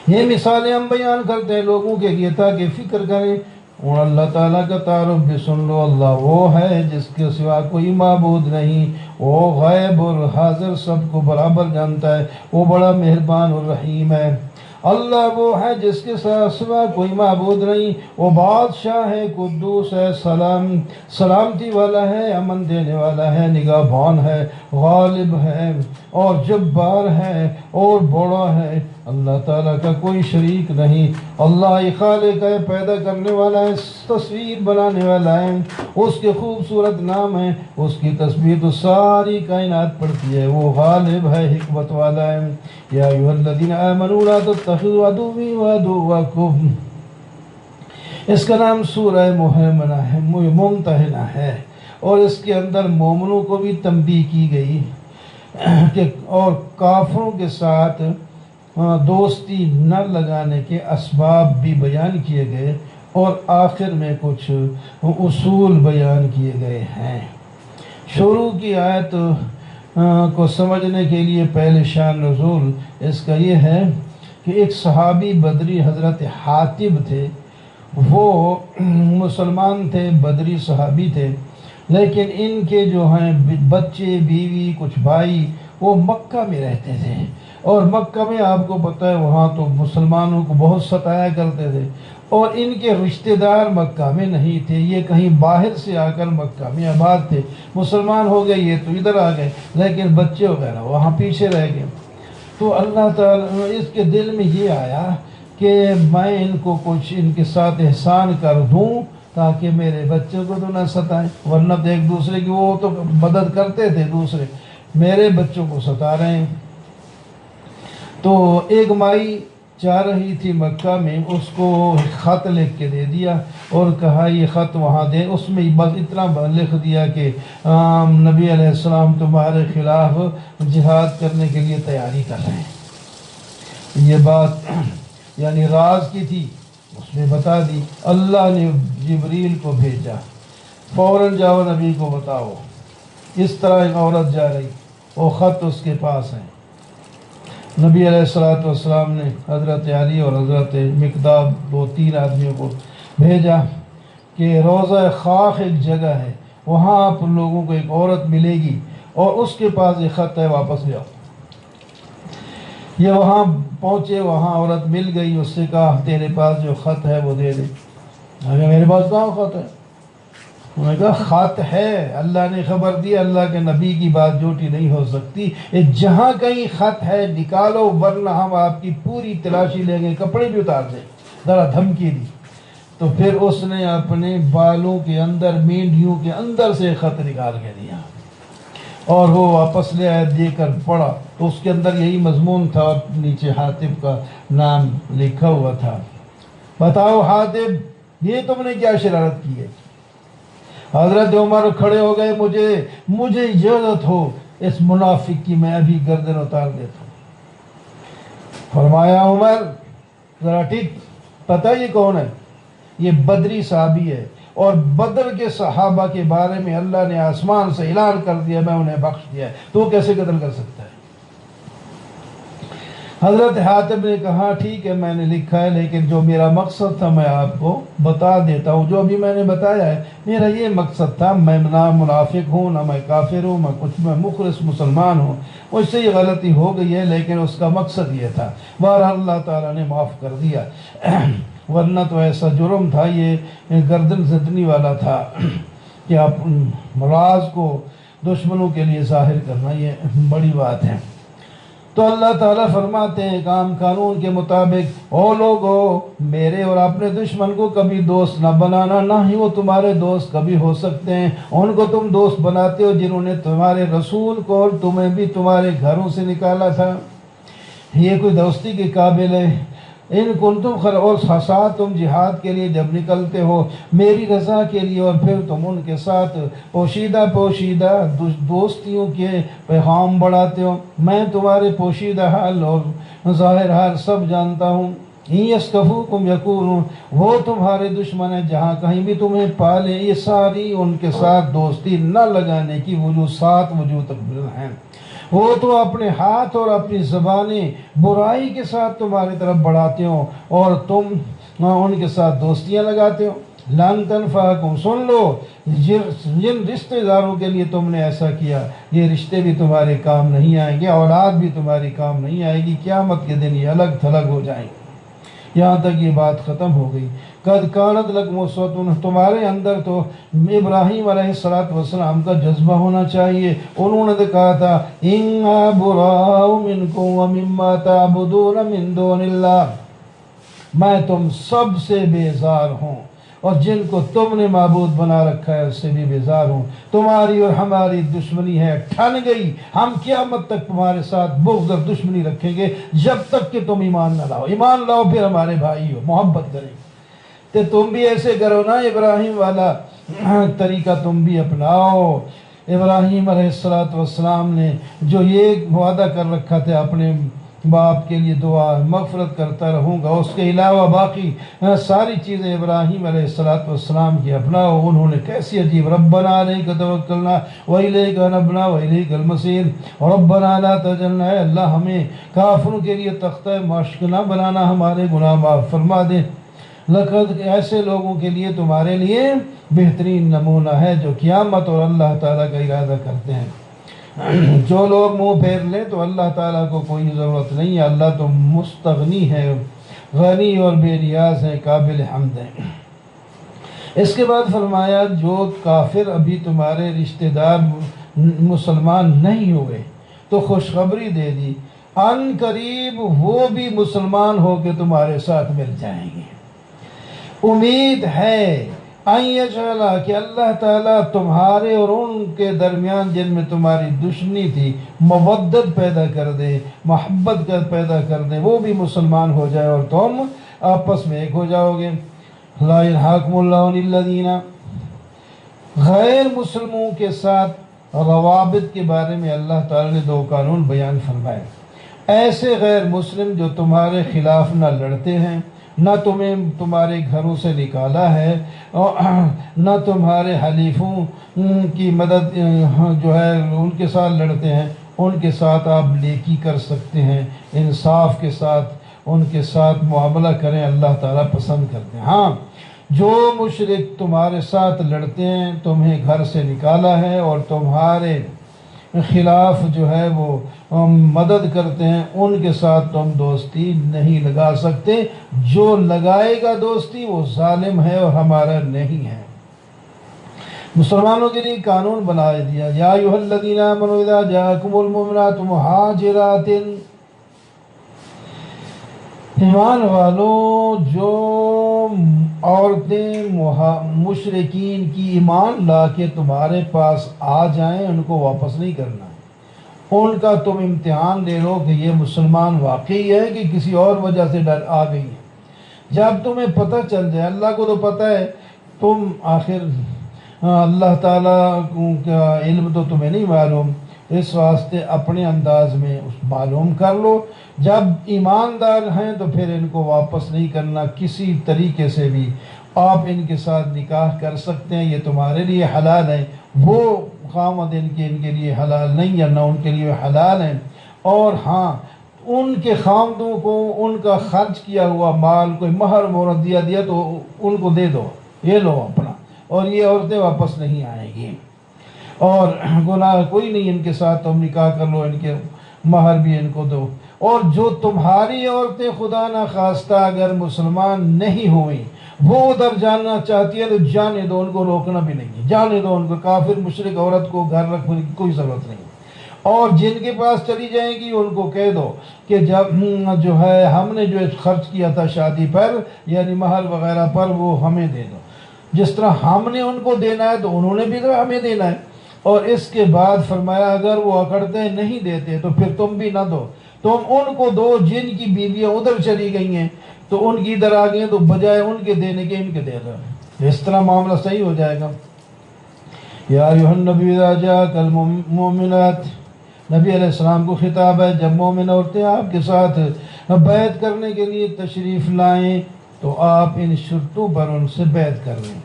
یہ مثالیں ہم بیان کرتے ہیں لوگوں کے لیے تاکہ فکر کریں، اور اللہ تعالیٰ کا تعارف بھی سن لو، اللہ وہ ہے جس کے سوا کوئی معبود نہیں، وہ غیب اور حاضر سب کو برابر جانتا ہے، وہ بڑا مہربان اور رحیم ہے۔ اللہ وہ ہے جس کے سوا کوئی معبود نہیں، وہ بادشاہ ہے، قدوس ہے، سلامتی والا ہے، امن دینے والا ہے، نگہبان ہے، غالب ہے اور جبار ہے اور بڑا ہے، اللہ تعالیٰ کا کوئی شریک نہیں۔ اللہ ہی خالق ہے، پیدا کرنے والا ہے، تصویر بنانے والا ہے، اس کے خوبصورت نام ہیں، اس کی تسبیح تو ساری کائنات پڑھتی ہے، وہ غالب ہے، حکمت والا ہے۔ یا ایھا الذین آمنوا لا تتخذوا عدوی وعدوکم، اس کا نام سورہ ممتحنہ ہے، اور اس کے اندر مومنوں کو بھی تنبیہ کی گئی کہ اور کافروں کے ساتھ دوستی نہ لگانے کے اسباب بھی بیان کیے گئے، اور آخر میں کچھ اصول بیان کیے گئے ہیں۔ شروع کی آیت کو سمجھنے کے لیے پہلے شان نزول اس کا یہ ہے کہ ایک صحابی بدری حضرت حاتب تھے، وہ مسلمان تھے، بدری صحابی تھے، لیکن ان کے جو ہیں بچے بیوی کچھ بھائی وہ مکہ میں رہتے تھے، اور مکہ میں آپ کو پتہ ہے وہاں تو مسلمانوں کو بہت ستایا کرتے تھے، اور ان کے رشتہ دار مکہ میں نہیں تھے، یہ کہیں باہر سے آ کر مکہ میں آباد تھے، مسلمان ہو گئے یہ تو ادھر آ گئے، لیکن بچے وغیرہ وہاں پیچھے رہ گئے۔ تو اللہ تعالیٰ اس کے دل میں یہ آیا کہ میں ان کو کچھ ان کے ساتھ احسان کر دوں تاکہ میرے بچوں کو تو نہ ستائیں، ورنہ تو ایک دوسرے کی وہ تو مدد کرتے تھے، دوسرے میرے بچوں کو ستا رہے ہیں۔ تو ایک مائی جا رہی تھی مکہ میں، اس کو خط لکھ کے دے دیا اور کہا یہ خط وہاں دے، اس میں بس اتنا لکھ دیا کہ نبی علیہ السلام تمہارے خلاف جہاد کرنے کے لیے تیاری کر رہے ہیں۔ یہ بات یعنی راز کی تھی، اس نے بتا دی۔ اللہ نے جبریل کو بھیجا، فوراً جاؤ نبی کو بتاؤ اس طرح ایک عورت جا رہی، وہ خط اس کے پاس ہے۔ نبی علیہ السلام نے حضرت علی اور حضرت مقداد 2-3 آدمیوں کو بھیجا، کہ روضہ خاک ایک جگہ ہے، وہاں آپ لوگوں کو ایک عورت ملے گی اور اس کے پاس ایک خط ہے، واپس لے آؤ۔ یہ وہاں پہنچے، وہاں عورت مل گئی، اس سے کہا تیرے پاس جو خط ہے وہ دے دے۔ میرے پاس کہاں خط ہے؟ انہوں نے کہا خط ہے، اللہ نے خبر دی، اللہ کے نبی کی بات جھوٹی نہیں ہو سکتی، جہاں کہیں خط ہے نکالو ورنہ ہم آپ کی پوری تلاشی لیں گے، کپڑے بھی اتار دیں، ذرا دھمکی دی۔ تو پھر اس نے اپنے بالوں کے اندر، مینڈیوں کے اندر سے خط نکال کے دیا اور وہ واپس لے آیا، دے کر پڑھا تو اس کے اندر یہی مضمون تھا اور نیچے حاتب کا نام لکھا ہوا تھا۔ بتاؤ حاتب، یہ تم نے کیا شرارت کی ہے؟ حضرت عمر کھڑے ہو گئے، مجھے اجازت ہو اس منافق کی میں ابھی گردن اتار دیتا ہوں۔ فرمایا عمر ذرا ٹھیک، پتہ یہ کون ہے؟ یہ بدری صحابی ہے، اور بدر کے صحابہ کے بارے میں اللہ نے آسمان سے اعلان کر دیا میں انہیں بخش دیا ہے، تو وہ کیسے قتل کر سکتا ہے؟ حضرت حاتب نے کہا ٹھیک ہے میں نے لکھا ہے، لیکن جو میرا مقصد تھا میں آپ کو بتا دیتا ہوں، جو ابھی میں نے بتایا ہے میرا یہ مقصد تھا، میں نہ منافق ہوں نہ میں کافر ہوں، میں مخلص مسلمان ہوں، مجھ سے یہ غلطی ہو گئی ہے لیکن اس کا مقصد یہ تھا۔ بہرحال اللہ تعالیٰ نے معاف کر دیا، ورنہ تو ایسا جرم تھا، یہ گردن زدنی والا تھا کہ آپ راز کو دشمنوں کے لیے ظاہر کرنا یہ بڑی بات ہے۔ تو اللہ تعالیٰ فرماتے ہیں کام قانون کے مطابق، او لوگو میرے اور اپنے دشمن کو کبھی دوست نہ بنانا، نہ ہی وہ تمہارے دوست کبھی ہو سکتے ہیں۔ ان کو تم دوست بناتے ہو جنہوں نے تمہارے رسول کو اور تمہیں بھی تمہارے گھروں سے نکالا تھا، یہ کوئی دوستی کے قابل ہے؟ ان کنتم اور ساتھ تم جہاد کے لیے جب نکلتے ہو میری رضا کے لیے، اور پھر تم ان کے ساتھ پوشیدہ دوستیوں کے پیغام بڑھاتے ہو، میں تمہارے پوشیدہ حال اور ظاہر حال سب جانتا ہوں۔ یَسْتَفُوكُمْ یَکُونُوا، وہ تمہارے دشمن ہیں جہاں کہیں بھی تمہیں پالے، یہ ساری ان کے ساتھ دوستی نہ لگانے کی سات وجوہ تک ہیں۔ وہ تو اپنے ہاتھ اور اپنی زبانیں برائی کے ساتھ تمہاری طرف بڑھاتے ہو اور تم ان کے ساتھ دوستیاں لگاتے ہو۔ لَن تَنْفَعَكُمْ، سن لو جن رشتہ داروں کے لیے تم نے ایسا کیا یہ رشتے بھی تمہارے کام نہیں آئیں گے، اولاد بھی تمہاری کام نہیں آئے گی، قیامت کے دن یہ الگ تھلگ ہو جائیں گے۔ یہاں تک یہ بات ختم ہو گئی۔ قد کانت لکم اسوۃ، تمہارے اندر تو ابراہیم علیہ السلام کا جذبہ ہونا چاہیے۔ انہوں نے تو کہا تھا اِنَّا بُرَاءُ مِنْكُمْ وَمِمَّا تَعْبُدُونَ مِن دُونِ اللَّهِ، میں تم سب سے بیزار ہوں اور جن کو تم نے معبود بنا رکھا ہے اس سے بھی بیزار ہوں۔ تمہاری اور ہماری دشمنی ہے، ٹھن گئی، ہم قیامت تک تمہارے ساتھ بغض اور دشمنی رکھیں گے جب تک کہ تم ایمان نہ لاؤ۔ ایمان لاؤ پھر ہمارے بھائی ہو، محبت کریں تو تم بھی ایسے کرو نا، ابراہیم والا طریقہ تم بھی اپناؤ۔ ابراہیم علیہ السلام نے جو یہ وعدہ کر رکھا تھا اپنے باپ کے لیے دعا مغفرت کرتا رہوں گا، اس کے علاوہ باقی ساری چیزیں ابراہیم علیہ السلام کی اپناؤ۔ انہوں نے کیسی عجیب، ربنا علیک توکلنا والیک انبنا والیک المصیر، ربنا لا تجعلنا، اے اللہ ہمیں کافروں کے لیے تختہ مشق نہ بنانا، ہمارے گناہ معاف فرما دے۔ لقد، ایسے لوگوں کے لیے تمہارے لیے بہترین نمونہ ہے جو قیامت اور اللہ تعالیٰ کا ارادہ کرتے ہیں۔ جو لوگ منہ پھیر لیں تو اللہ تعالیٰ کو کوئی ضرورت نہیں ہے، اللہ تو مستغنی ہے، غنی اور بے نیاز ہے، قابل حمد ہے۔ اس کے بعد فرمایا جو کافر ابھی تمہارے رشتہ دار مسلمان نہیں ہوئے تو خوشخبری دے دی، ان قریب وہ بھی مسلمان ہو کے تمہارے ساتھ مل جائیں گے۔ امید ہے کہ اللہ تعالیٰ تمہارے اور ان کے درمیان جن میں تمہاری دشمنی تھی مودت پیدا کر دے، محبت پیدا کر دے، وہ بھی مسلمان ہو جائے اور تم آپس میں ایک ہو جاؤ گے۔ لا ينهاكم الله عن الذين، غیر مسلموں کے ساتھ روابط کے بارے میں اللہ تعالیٰ نے دو قانون بیان فرمائے۔ ایسے غیر مسلم جو تمہارے خلاف نہ لڑتے ہیں، نہ تمہیں تمہارے گھروں سے نکالا ہے، اور نہ تمہارے حلیفوں کی مدد جو ہے ان کے ساتھ لڑتے ہیں، ان کے ساتھ آپ نیکی کر سکتے ہیں، انصاف کے ساتھ ان کے ساتھ معاملہ کریں، اللہ تعالیٰ پسند کرتے ہیں۔ ہاں جو مشرک تمہارے ساتھ لڑتے ہیں، تمہیں گھر سے نکالا ہے اور تمہارے خلاف جو ہے وہ مدد کرتے ہیں، ان کے ساتھ تم دوستی نہیں لگا سکتے۔ جو لگائے گا دوستی وہ ظالم ہے اور ہمارا نہیں ہے۔ مسلمانوں کے لیے قانون بنا دیا، یا ایھا الذین آمنوا اذا جاءکم المؤمنات مہاجرات، ایمان والوں جو عورتیں مشرکین کی ایمان لا کے تمہارے پاس آ جائیں ان کو واپس نہیں کرنا، ان کا تم امتحان لے لو کہ یہ مسلمان واقعی ہے کہ کسی اور وجہ سے ڈر آ گئی ہے۔ جب تمہیں پتہ چل جائے، اللہ کو تو پتہ ہے، تم آخر اللہ تعالیٰ کا علم تو تمہیں نہیں معلوم، اس واسطے اپنے انداز میں معلوم کر لو۔ جب ایماندار ہیں تو پھر ان کو واپس نہیں کرنا کسی طریقے سے بھی، آپ ان کے ساتھ نکاح کر سکتے ہیں، یہ تمہارے لیے حلال ہے، وہ خامد ان کے لیے حلال نہیں ہے، نہ ان کے لیے حلال ہے۔ اور ہاں، ان کے خامدوں کو ان کا خرچ کیا ہوا مال کوئی مہر مہرت دیا تو ان کو دے دو، یہ لو اپنا، اور یہ عورتیں واپس نہیں آئیں گی، اور گناہ کوئی نہیں، ان کے ساتھ تم نکاح کر لو، ان کے مہر بھی ان کو دو۔ اور جو تمہاری عورتیں خدا نہ خواستہ اگر مسلمان نہیں ہوئیں، وہ ادھر جانا چاہتی ہے تو جانے دو، ان کو روکنا بھی نہیں، جانے دو ان کو، کافر مشرک عورت کو گھر رکھنے کی کوئی ضرورت نہیں۔ اور جن کے پاس چلی جائیں گی ان کو کہہ دو کہ جب جو ہے ہم نے جو خرچ کیا تھا شادی پر یعنی مہر وغیرہ پر وہ ہمیں دے دو، جس طرح ہم نے ان کو دینا ہے تو انہوں نے بھی تو ہمیں دینا ہے۔ اور اس کے بعد فرمایا اگر وہ اکڑتے نہیں دیتے تو پھر تم بھی نہ دو، تم ان کو دو جن کی بیویاں ادھر چلی گئی ہیں تو ان کی ادھر آ گئی ہیں، تو بجائے ان کے دینے کے ان کے دے دو، اس طرح معاملہ صحیح ہو جائے گا۔ یا ایھا النبی اذا جاءک المؤمنات، نبی علیہ السلام کو خطاب ہے، جب مومن عورتیں آپ کے ساتھ بیعت کرنے کے لیے تشریف لائیں تو آپ ان شرطوں پر ان سے بیعت کر لیں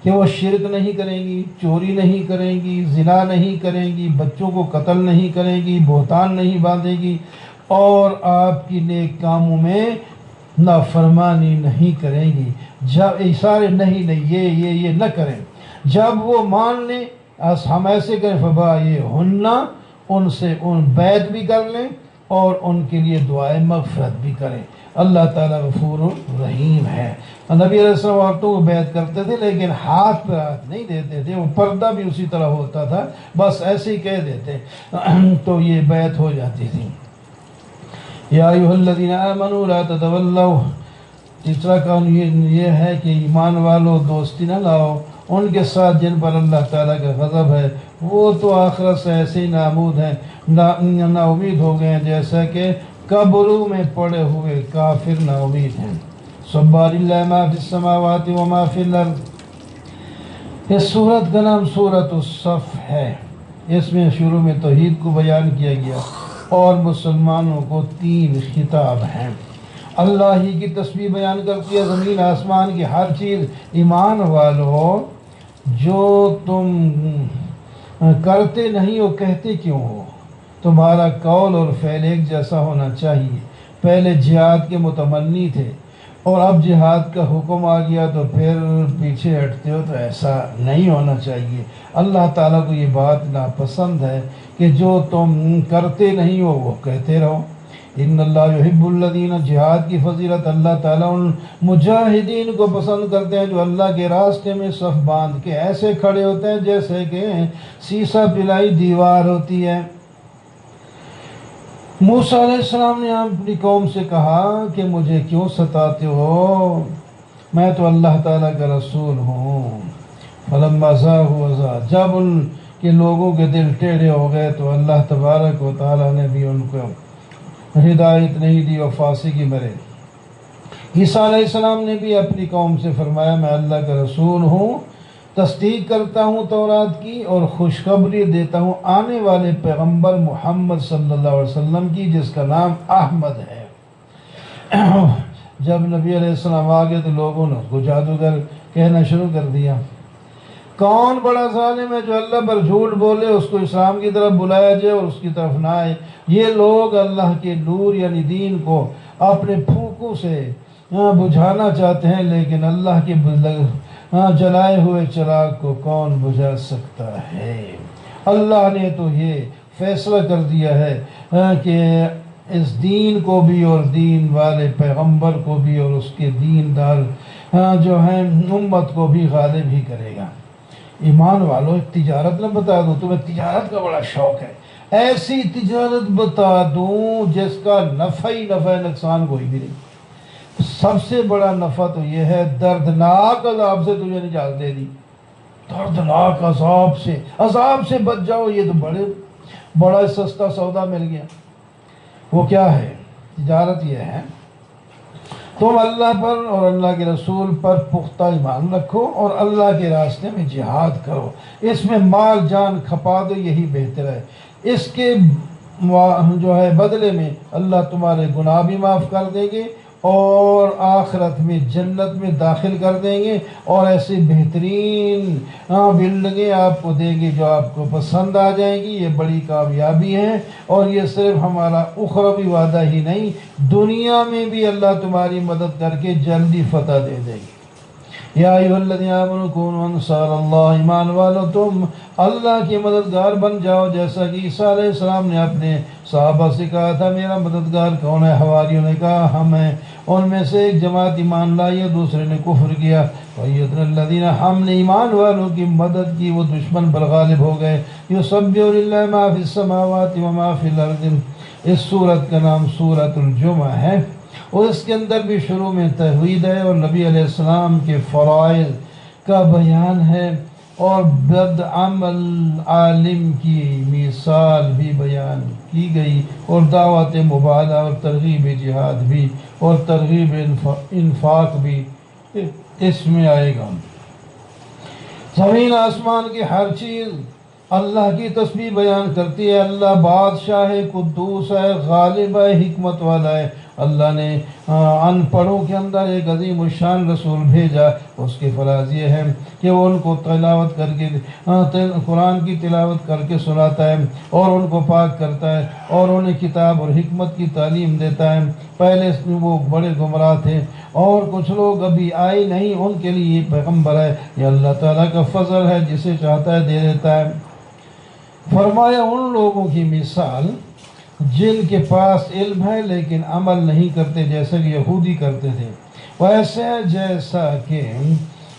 کہ وہ شرک نہیں کریں گی، چوری نہیں کریں گی، زنا نہیں کریں گی، بچوں کو قتل نہیں کریں گی، بہتان نہیں باندھے گی، اور آپ کی نیک کاموں میں نافرمانی نہیں کریں گی۔ جب سارے نہیں یہ نہ کریں، جب وہ مان لیں ہم ایسے کریں فبا یہ ہننا، ان سے ان بیعت بھی کر لیں اور ان کے لیے دعائے مغفرت بھی کریں، اللہ تعالیٰ غفور رحیم ہے۔ نبی علیہ السلام عورتوں کو بیعت کرتے تھے لیکن ہاتھ پہ ہاتھ نہیں دیتے تھے، وہ پردہ بھی اسی طرح ہوتا تھا، بس ایسے ہی کہہ دیتے تو یہ بیعت ہو جاتی تھی۔ یا ایھا الذین آمنوا لا تتولوا، تیسرا قانون یہ ہے کہ ایمان والو دوستی نہ لاؤ ان کے ساتھ جن پر اللہ تعالیٰ کا غضب ہے، وہ تو آخرت سے ایسے ہی نامود ہیں، نا امید ہو گئے ہیں جیسا کہ قبروں میں پڑے ہوئے کافر نا امید ہیں۔ سبح للہ ما فی السماوات وما فی الارض، اس سورت کا نام سورۃ الصف ہے۔ اس میں شروع میں توحید کو بیان کیا گیا اور مسلمانوں کو 3 خطاب ہیں۔ اللہ ہی کی تسبیح بیان کرتی ہے زمین آسمان کی ہر چیز۔ ایمان والو، جو تم کرتے نہیں ہو کہتے کیوں ہو؟ تمہارا قول اور فعل ایک جیسا ہونا چاہیے۔ پہلے جہاد کے متمنی تھے اور اب جہاد کا حکم آ گیا تو پھر پیچھے ہٹتے ہو، تو ایسا نہیں ہونا چاہیے۔ اللہ تعالیٰ کو یہ بات ناپسند ہے کہ جو تم کرتے نہیں ہو وہ کہتے رہو۔ ان اللہ یحب الذین، جہاد کی فضیلت اللہ تعالیٰ ان مجاہدین کو پسند کرتے ہیں جو اللہ کے راستے میں صف باندھ کے ایسے کھڑے ہوتے ہیں جیسے کہ سیسا پلائی دیوار ہوتی ہے۔ موسیٰ علیہ السلام نے اپنی قوم سے کہا کہ مجھے کیوں ستاتے ہو، میں تو اللہ تعالیٰ کا رسول ہوں۔ فلما زاغوا وازاغ، جب ان کے لوگوں کے دل ٹیڑھے ہو گئے تو اللہ تبارک و تعالیٰ نے بھی ان کو ہدایت نہیں دی اور فاسقی مرے۔ عیسیٰ علیہ السلام نے بھی اپنی قوم سے فرمایا میں اللہ کا رسول ہوں، تصدیق کرتا ہوں تورات کی اور خوشخبری دیتا ہوں آنے والے پیغمبر محمد صلی اللہ علیہ وسلم کی جس کا نام احمد ہے۔ جب نبی علیہ السلام آگے تو لوگوں نے اس کو جادوگر کہنا شروع کر دیا۔ کون بڑا ظالم ہے جو اللہ پر جھوٹ بولے، اس کو اسلام کی طرف بلایا جائے اور اس کی طرف نہ آئے۔ یہ لوگ اللہ کے نور یعنی دین کو اپنے پھونکوں سے بجھانا چاہتے ہیں، لیکن اللہ کے جلائے ہوئے چراغ کو کون بجھا سکتا ہے؟ اللہ نے تو یہ فیصلہ کر دیا ہے کہ اس دین کو بھی اور دین والے پیغمبر کو بھی اور اس کے دیندار جو ہیں امت کو بھی غالب ہی کرے گا۔ ایمان والو، ایک تجارت نہ بتا دوں تمہیں، تجارت کا بڑا شوق ہے، ایسی تجارت بتا دوں جس کا نفع ہی نفع ہے، نقصان کوئی بھی نہیں۔ سب سے بڑا نفع تو یہ ہے دردناک عذاب سے تجھے نجات دے دی، دردناک عذاب سے بچ جاؤ، یہ تو بڑا سستا سودا مل گیا۔ وہ کیا ہے؟ تجارت یہ ہے تم اللہ پر اور اللہ کے رسول پر پختہ ایمان رکھو اور اللہ کے راستے میں جہاد کرو، اس میں مال جان کھپا دو، یہی بہتر ہے۔ اس کے جو ہے بدلے میں اللہ تمہارے گناہ بھی معاف کر دیں گے اور آخرت میں جنت میں داخل کر دیں گے، اور ایسی بہترین بلڈنگیں آپ کو دیں گے جو آپ کو پسند آ جائیں گی۔ یہ بڑی کامیابی ہے، اور یہ صرف ہمارا اخروی وعدہ ہی نہیں، دنیا میں بھی اللہ تمہاری مدد کر کے جلدی فتح دے دے گی۔ یا ایھا الذین آمنوا کونوا انصار اللہ، ایمان والو تم اللہ کے مددگار بن جاؤ، جیسا کہ عیسیٰ علیہ السلام نے اپنے صحابہ سے کہا تھا میرا مددگار کون ہے؟ حواریوں نے کہا ہم ہیں۔ ان میں سے ایک جماعت ایمان لائی اور دوسرے نے کفر کیا۔ وَأَيَّدْنَا الَّذِينَ، ہم نے ایمان والوں کی مدد کی، وہ دشمن پر غالب ہو گئے۔ يُسَبِّحُ لِلَّهِ مَا فِي السَّمَاوَاتِ وَمَا فِي الْأَرْضِ، اس سورت کا نام سورۃ الجمعہ ہے، اور اس کے اندر بھی شروع میں توحید ہے اور نبی علیہ السلام کے فرائض کا بیان ہے، اور بد عمل عالم کی مثال بھی بیان کی گئی، اور دعوت مبالغہ اور ترغیب جہاد بھی اور ترغیب انفاق بھی اس میں آئے گا۔ زمین آسمان کی ہر چیز اللہ کی تسبیح بیان کرتی ہے۔ اللہ بادشاہ ہے، قدوس ہے، غالب ہے، حکمت والا ہے۔ اللہ نے ان پڑھوں کے اندر ایک عظیم الشان رسول بھیجا، اس کے فلاح یہ ہے کہ وہ ان کو تلاوت کر کے قرآن کی تلاوت کر کے سناتا ہے اور ان کو پاک کرتا ہے اور انہیں کتاب اور حکمت کی تعلیم دیتا ہے۔ پہلے وہ بڑے گمراہ تھے اور کچھ لوگ ابھی آئے نہیں، ان کے لیے یہ پیغمبر ہے۔ یہ اللہ تعالیٰ کا فضل ہے، جسے چاہتا ہے دے دیتا ہے۔ فرمایا ان لوگوں کی مثال جن کے پاس علم ہے لیکن عمل نہیں کرتے، جیسا کہ یہودی کرتے تھے، ویسے جیسا کہ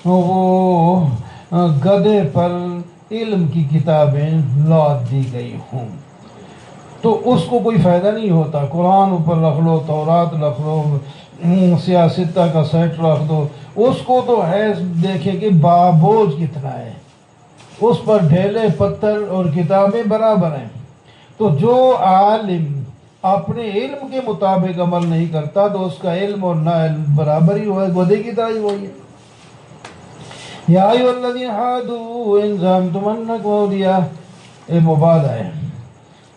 وہ گدھے پر علم کی کتابیں لاد دی گئی ہوں، تو اس کو کوئی فائدہ نہیں ہوتا۔ قرآن اوپر رکھ لو، تورات رکھ لو، سیاستہ کا سیٹ رکھ دو، اس کو تو ہے دیکھیں کہ بوجھ کتنا ہے، اس پر ڈھیلے پتھر اور کتابیں برابر ہیں۔ تو جو عالم اپنے علم کے مطابق عمل نہیں کرتا تو اس کا علم اور نہ علم برابر ہی ہوا ہے، گدھے کی طرح ہی وہی ہے۔ یا ایھا الذین ھادوا ان زعمتم انکم اولیاء، اے مبالغہ ہے،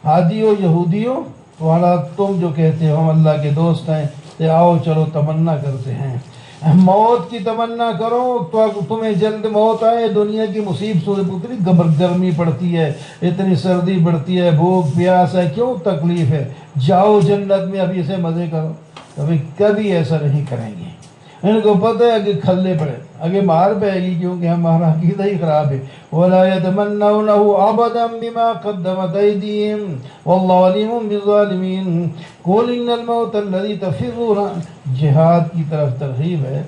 ہادیو یہودیو، والا تم جو کہتے ہو ہم اللہ کے دوست ہیں، تو آؤ چلو تمنا کرتے ہیں، موت کی تمنا کرو تو تمہیں جلد موت آئے۔ دنیا کی مصیبت اتنی گرمی پڑتی ہے، اتنی سردی پڑتی ہے، بھوک پیاس ہے، کیوں تکلیف ہے؟ جاؤ جنت میں، ابھی سے مزے کرو۔ کبھی ایسا نہیں کریں گے، ان کو پتہ ہے کہ کھلے پڑے آگے مار پائے گی، کیونکہ ہمارا عقیدہ ہی خراب ہے۔ وَلَا يَتَمَنَّوْنَهُ أَبَدًا بِمَا قَدَّمَتْ أَيْدِيهِمْ وَاللَّهُ عَلِيمٌ بِالظَّالِمِينَ قُلْ إِنَّ الْمَوْتَ الَّذِي تَفِرُّونَ، جہاد کی طرف ترغیب ہے۔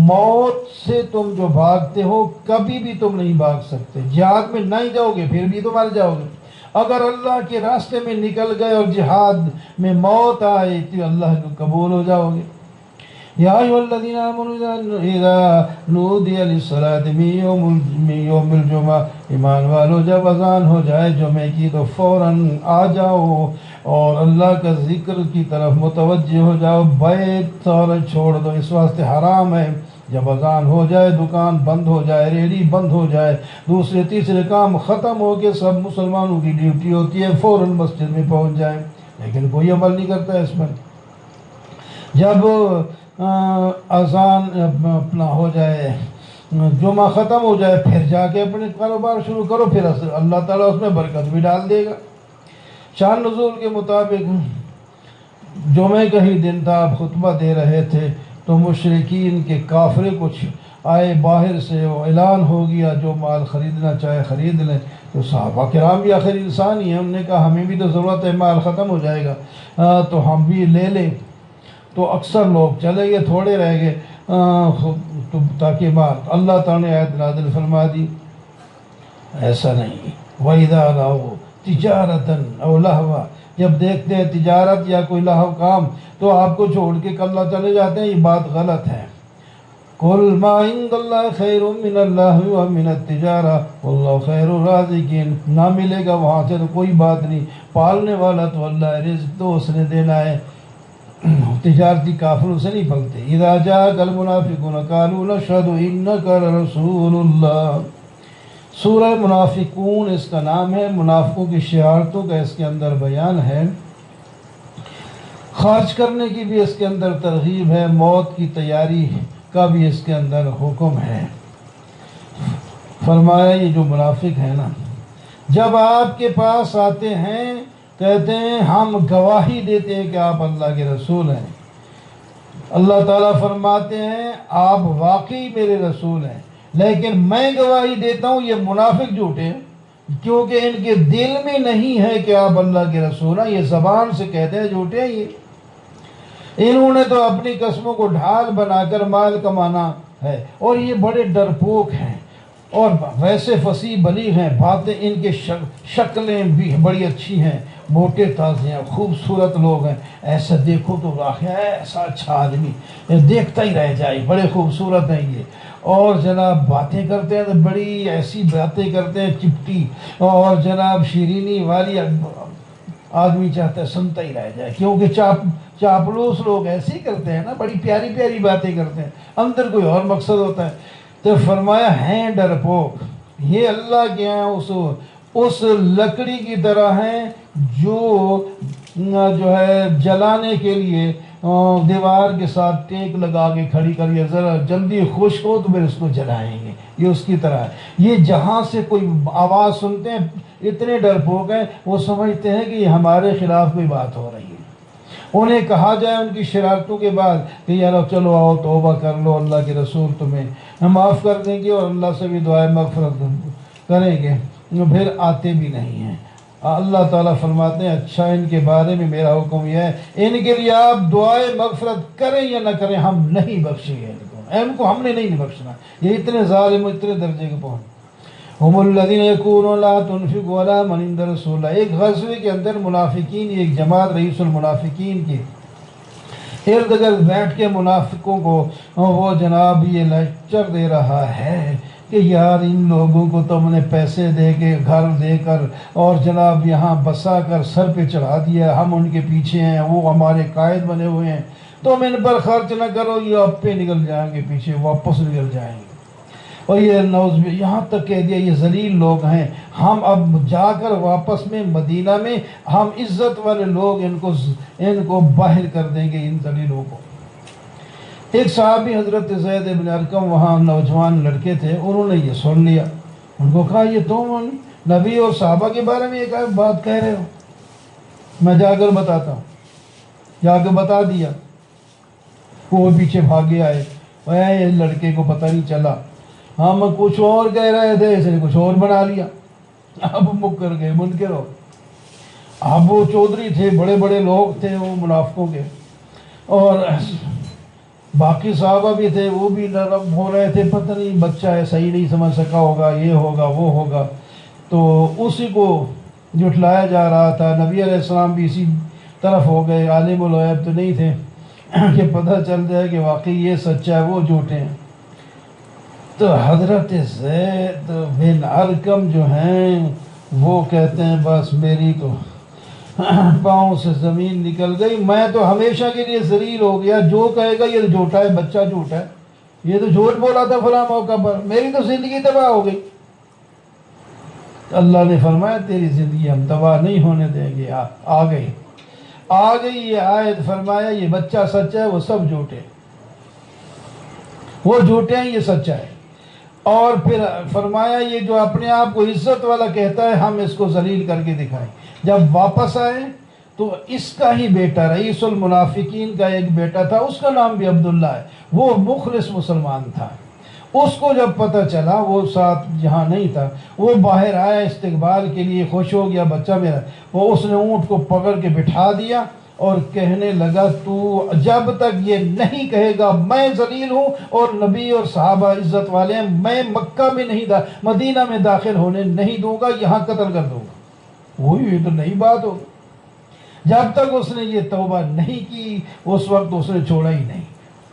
موت سے تم جو بھاگتے ہو کبھی بھی تم نہیں بھاگ سکتے، جہاد میں نہیں جاؤ گے پھر بھی تو مر جاؤ گے۔ اگر اللہ کے راستے میں نکل گئے اور جہاد میں موت آئے تو اللہ کو قبول ہو جاؤ گے۔ یا ایھا الذین آمنوا اذا نودی للصلاۃ من یوم الجمعہ، ایمان والو جب اذان ہو جائے جمعے کی تو فوراً آ جاؤ اور اللہ کا ذکر کی طرف متوجہ ہو جاؤ، بیت سارے چھوڑ دو، اس واسطے حرام ہے جب اذان ہو جائے دکان بند ہو جائے، ریڑھی بند ہو جائے، دوسرے تیسرے کام ختم ہو کے سب مسلمانوں کی ڈیوٹی ہوتی ہے فوراً مسجد میں پہنچ جائیں، لیکن کوئی عمل نہیں کرتا ہے اس پر۔ جب اذان اپنا ہو جائے، جمعہ ختم ہو جائے، پھر جا کے اپنے کاروبار شروع کرو، پھر اللہ تعالیٰ اس میں برکت بھی ڈال دے گا۔ شان نزول کے مطابق جمعے کا ہی دن تھا، آپ خطبہ دے رہے تھے، تو مشرکین کے کافر کچھ آئے باہر سے، وہ اعلان ہو گیا جو مال خریدنا چاہے خرید لیں۔ تو صحابہ کرام بھی آخر انسان ہی ہیں، انہوں نے کہا ہمیں بھی تو ضرورت ہے، مال ختم ہو جائے گا تو ہم بھی لے لیں۔ تو اکثر لوگ چلے گئے، تھوڑے رہ گئے تاکہ مال۔ اللہ تعالیٰ نے آیت نازل فرما دی ایسا نہیں، وَإِذَا رَأَوْا تِجَارَةً أَوْ لَهْوًا، جب دیکھتے ہیں تجارت یا کوئی لہو کام تو آپ کو چھوڑ کے کلّا چلے جاتے ہیں، یہ بات غلط ہے۔ قُلْ مَا عِنْدَ اللَّهِ خَيْرٌ مِّنَ اللَّهِ وَمِنَ التِّجَارَةِ وَاللَّهُ خَيْرُ الرَّازِقِينَ، نہ ملے گا وہاں سے تو کوئی بات نہیں، پالنے والا تو اللہ ہے، رزق تو اس نے دینا ہے، تجارتی کافروں سے نہیں پلتے۔ اذا جاءك المنافقون قالوا نشهد انك لرسول اللہ، سورہ منافقون اس کا نام ہے، منافقوں کی شرارتوں کا اس کے اندر بیان ہے، خرچ کرنے کی بھی اس کے اندر ترغیب ہے، موت کی تیاری کا بھی اس کے اندر حکم ہے۔ فرمایا یہ جو منافق ہیں نا، جب آپ کے پاس آتے ہیں کہتے ہیں ہم گواہی دیتے ہیں کہ آپ اللہ کے رسول ہیں، اللہ تعالیٰ فرماتے ہیں آپ واقعی میرے رسول ہیں، لیکن میں گواہی دیتا ہوں یہ منافق جھوٹے ہیں، کیونکہ ان کے دل میں نہیں ہے کہ آپ اللہ کے رسول ہیں، یہ زبان سے کہتے ہیں جھوٹے ہیں یہ، انہوں نے تو اپنی قسموں کو ڈھال بنا کر مال کمانا ہے، اور یہ بڑے ڈرپوک ہیں اور ویسے فصیح بلیغ ہیں، باتیں ان کے شکلیں بھی بڑی اچھی ہیں، موٹے تازے ہیں، خوبصورت لوگ ہیں، ایسا دیکھو تو واقعہ ایسا اچھا آدمی دیکھتا ہی رہ جائے، بڑے خوبصورت ہیں یہ، اور جناب باتیں کرتے ہیں تو بڑی ایسی باتیں کرتے ہیں چپٹی اور جناب شیرینی والی، آدمی چاہتا ہے سنتا ہی رہ جائے، کیونکہ چاپلوس لوگ ایسے ہی کرتے ہیں نا، بڑی پیاری پیاری باتیں کرتے ہیں، اندر کوئی اور مقصد ہوتا ہے۔ تو فرمایا ہیں ڈرپوک، یہ اللہ کے ہیں اس لکڑی کی طرح ہیں جو ہے جلانے کے لیے دیوار کے ساتھ ٹیک لگا کے کھڑی کریے، ذرا جلدی خشک ہو تو پھر اس کو جلائیں گے، یہ اس کی طرح ہے۔ یہ جہاں سے کوئی آواز سنتے ہیں اتنے ڈرپوک ہیں، وہ سمجھتے ہیں کہ یہ ہمارے خلاف کوئی بات ہو رہی ہے، انہیں کہا جائے ان کی شرارتوں کے بعد کہ یار چلو آؤ توبہ کر لو، اللہ کے رسول تمہیں معاف کر دیں گے اور اللہ سے بھی دعائیں مغفرت کریں گے، پھر آتے بھی نہیں ہیں۔ اللہ تعالیٰ فرماتے ہیں اچھا ان کے بارے میں میرا حکم یہ ہے ان کے لیے آپ دعائیں مغفرت کریں یا نہ کریں ہم نہیں بخشیں گے، ان کو ہم نے نہیں بخشنا، یہ اتنے ظالم اتنے درجے کے پہنچ۔ ہم الذین یقولون لا تنفقوا علی من عند رسول اللہ، ایک غزوے کے اندر منافقین، ایک جماعت رئیس المنافقین کے ارد گرد بیٹھ کے منافقوں کو وہ جناب یہ لیکچر دے رہا ہے کہ یار ان لوگوں کو تم نے پیسے دے کے گھر دے کر اور جناب یہاں بسا کر سر پہ چڑھا دیا، ہم ان کے پیچھے ہیں، وہ ہمارے قائد بنے ہوئے ہیں، تم ان پر خرچ نہ کرو، یہ اب پہ نکل جائیں گے، پیچھے واپس نکل جائیں گے، اور یہ نوز بھی یہاں تک کہہ دیا یہ ذلیل لوگ ہیں، ہم اب جا کر واپس میں مدینہ میں ہم عزت والے لوگ ان کو باہر کر دیں گے ان ذلیلوں کو۔ ایک صحابی حضرت زید بن ارقم وہاں نوجوان لڑکے تھے، انہوں نے یہ سن لیا، ان کو کہا یہ تم نبی اور صحابہ کے بارے میں ایک بات کہہ رہے ہو، میں جا کر بتاتا ہوں، جا کے بتا دیا، وہ پیچھے بھاگے آئے، یہ لڑکے کو پتہ نہیں چلا، ہم کچھ اور کہہ رہے تھے اس نے کچھ اور بنا لیا، اب مکر گئے، منکر ہو۔ اب وہ چودھری تھے، بڑے بڑے لوگ تھے وہ منافقوں کے، اور باقی صحابہ بھی تھے، وہ بھی نرم ہو رہے تھے، پتہ نہیں بچہ ہے صحیح نہیں سمجھ سکا ہوگا، یہ ہوگا وہ ہوگا، تو اسی کو جھٹلایا جا رہا تھا۔ نبی علیہ السلام بھی اسی طرف ہو گئے، عالم الغیب تو نہیں تھے کہ پتہ چل جائے کہ واقعی یہ سچا ہے وہ جھوٹے ہیں۔ تو حضرت زید بن ارقم جو ہیں وہ کہتے ہیں بس میری تو پاؤں سے زمین نکل گئی، میں تو ہمیشہ کے لیے ذلیل ہو گیا، جو کہے گا یہ جھوٹا ہے، بچہ جھوٹا ہے، یہ تو جھوٹ بولا تھا فلاں موقع پر، میری تو زندگی تباہ ہو گئی۔ اللہ نے فرمایا تیری زندگی ہم تباہ نہیں ہونے دیں گے، آ گئی یہ آیت، فرمایا یہ بچہ سچا ہے، وہ سب جھوٹے، وہ جھوٹے ہیں، یہ سچا ہے۔ اور پھر فرمایا یہ جو اپنے آپ کو عزت والا کہتا ہے ہم اس کو ذلیل کر کے دکھائیں، جب واپس آئے تو اس کا ہی بیٹا رئیس المنافقین کا ایک بیٹا تھا، اس کا نام بھی عبداللہ ہے، وہ مخلص مسلمان تھا۔ اس کو جب پتہ چلا، وہ ساتھ جہاں نہیں تھا، وہ باہر آیا استقبال کے لیے، خوش ہو گیا بچہ میرا، وہ اس نے اونٹ کو پکڑ کے بٹھا دیا اور کہنے لگا تو جب تک یہ نہیں کہے گا میں ذلیل ہوں اور نبی اور صحابہ عزت والے ہیں، میں مکہ میں نہیں مدینہ میں داخل ہونے نہیں دوں گا، یہاں قتل کر دوں گا۔ وہی یہ تو نئی بات ہوگی۔ جب تک اس نے یہ توبہ نہیں کی اس وقت اس نے چھوڑا ہی نہیں۔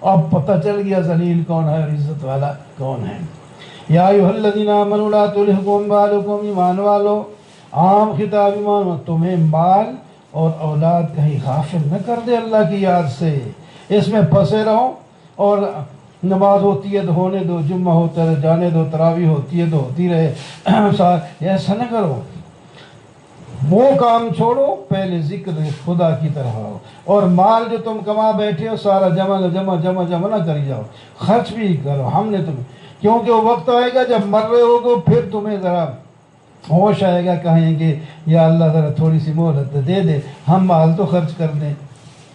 اب پتہ چل گیا ذلیل کون ہے اور عزت والا کون ہے۔ یا ایھا الذین آمنوا لا تلھکم اموالکم، ایمان والو، عام خطاب ایمان، تمہیں مال اور اولاد کہیں غافل نہ کر دے اللہ کی یاد سے، اس میں پھنسے رہو، اور نماز ہوتی ہے تو ہونے دو، جمعہ ہوتا ہے جانے دو، تراویح ہوتی ہے تو ہوتی رہے، ایسا نہ کرو۔ وہ کام چھوڑو، پہلے ذکر خدا کی طرح آؤ، اور مال جو تم کما بیٹھے ہو سارا جمع نہ کری جاؤ، خرچ بھی کرو۔ ہم نے تمہیں، کیونکہ وہ وقت آئے گا جب مر رہے ہوگے پھر تمہیں ذرا ہوش آئے گا، کہیں گے یا اللہ ذرا تھوڑی سی مہلت دے دے، ہم مال تو خرچ کر دیں۔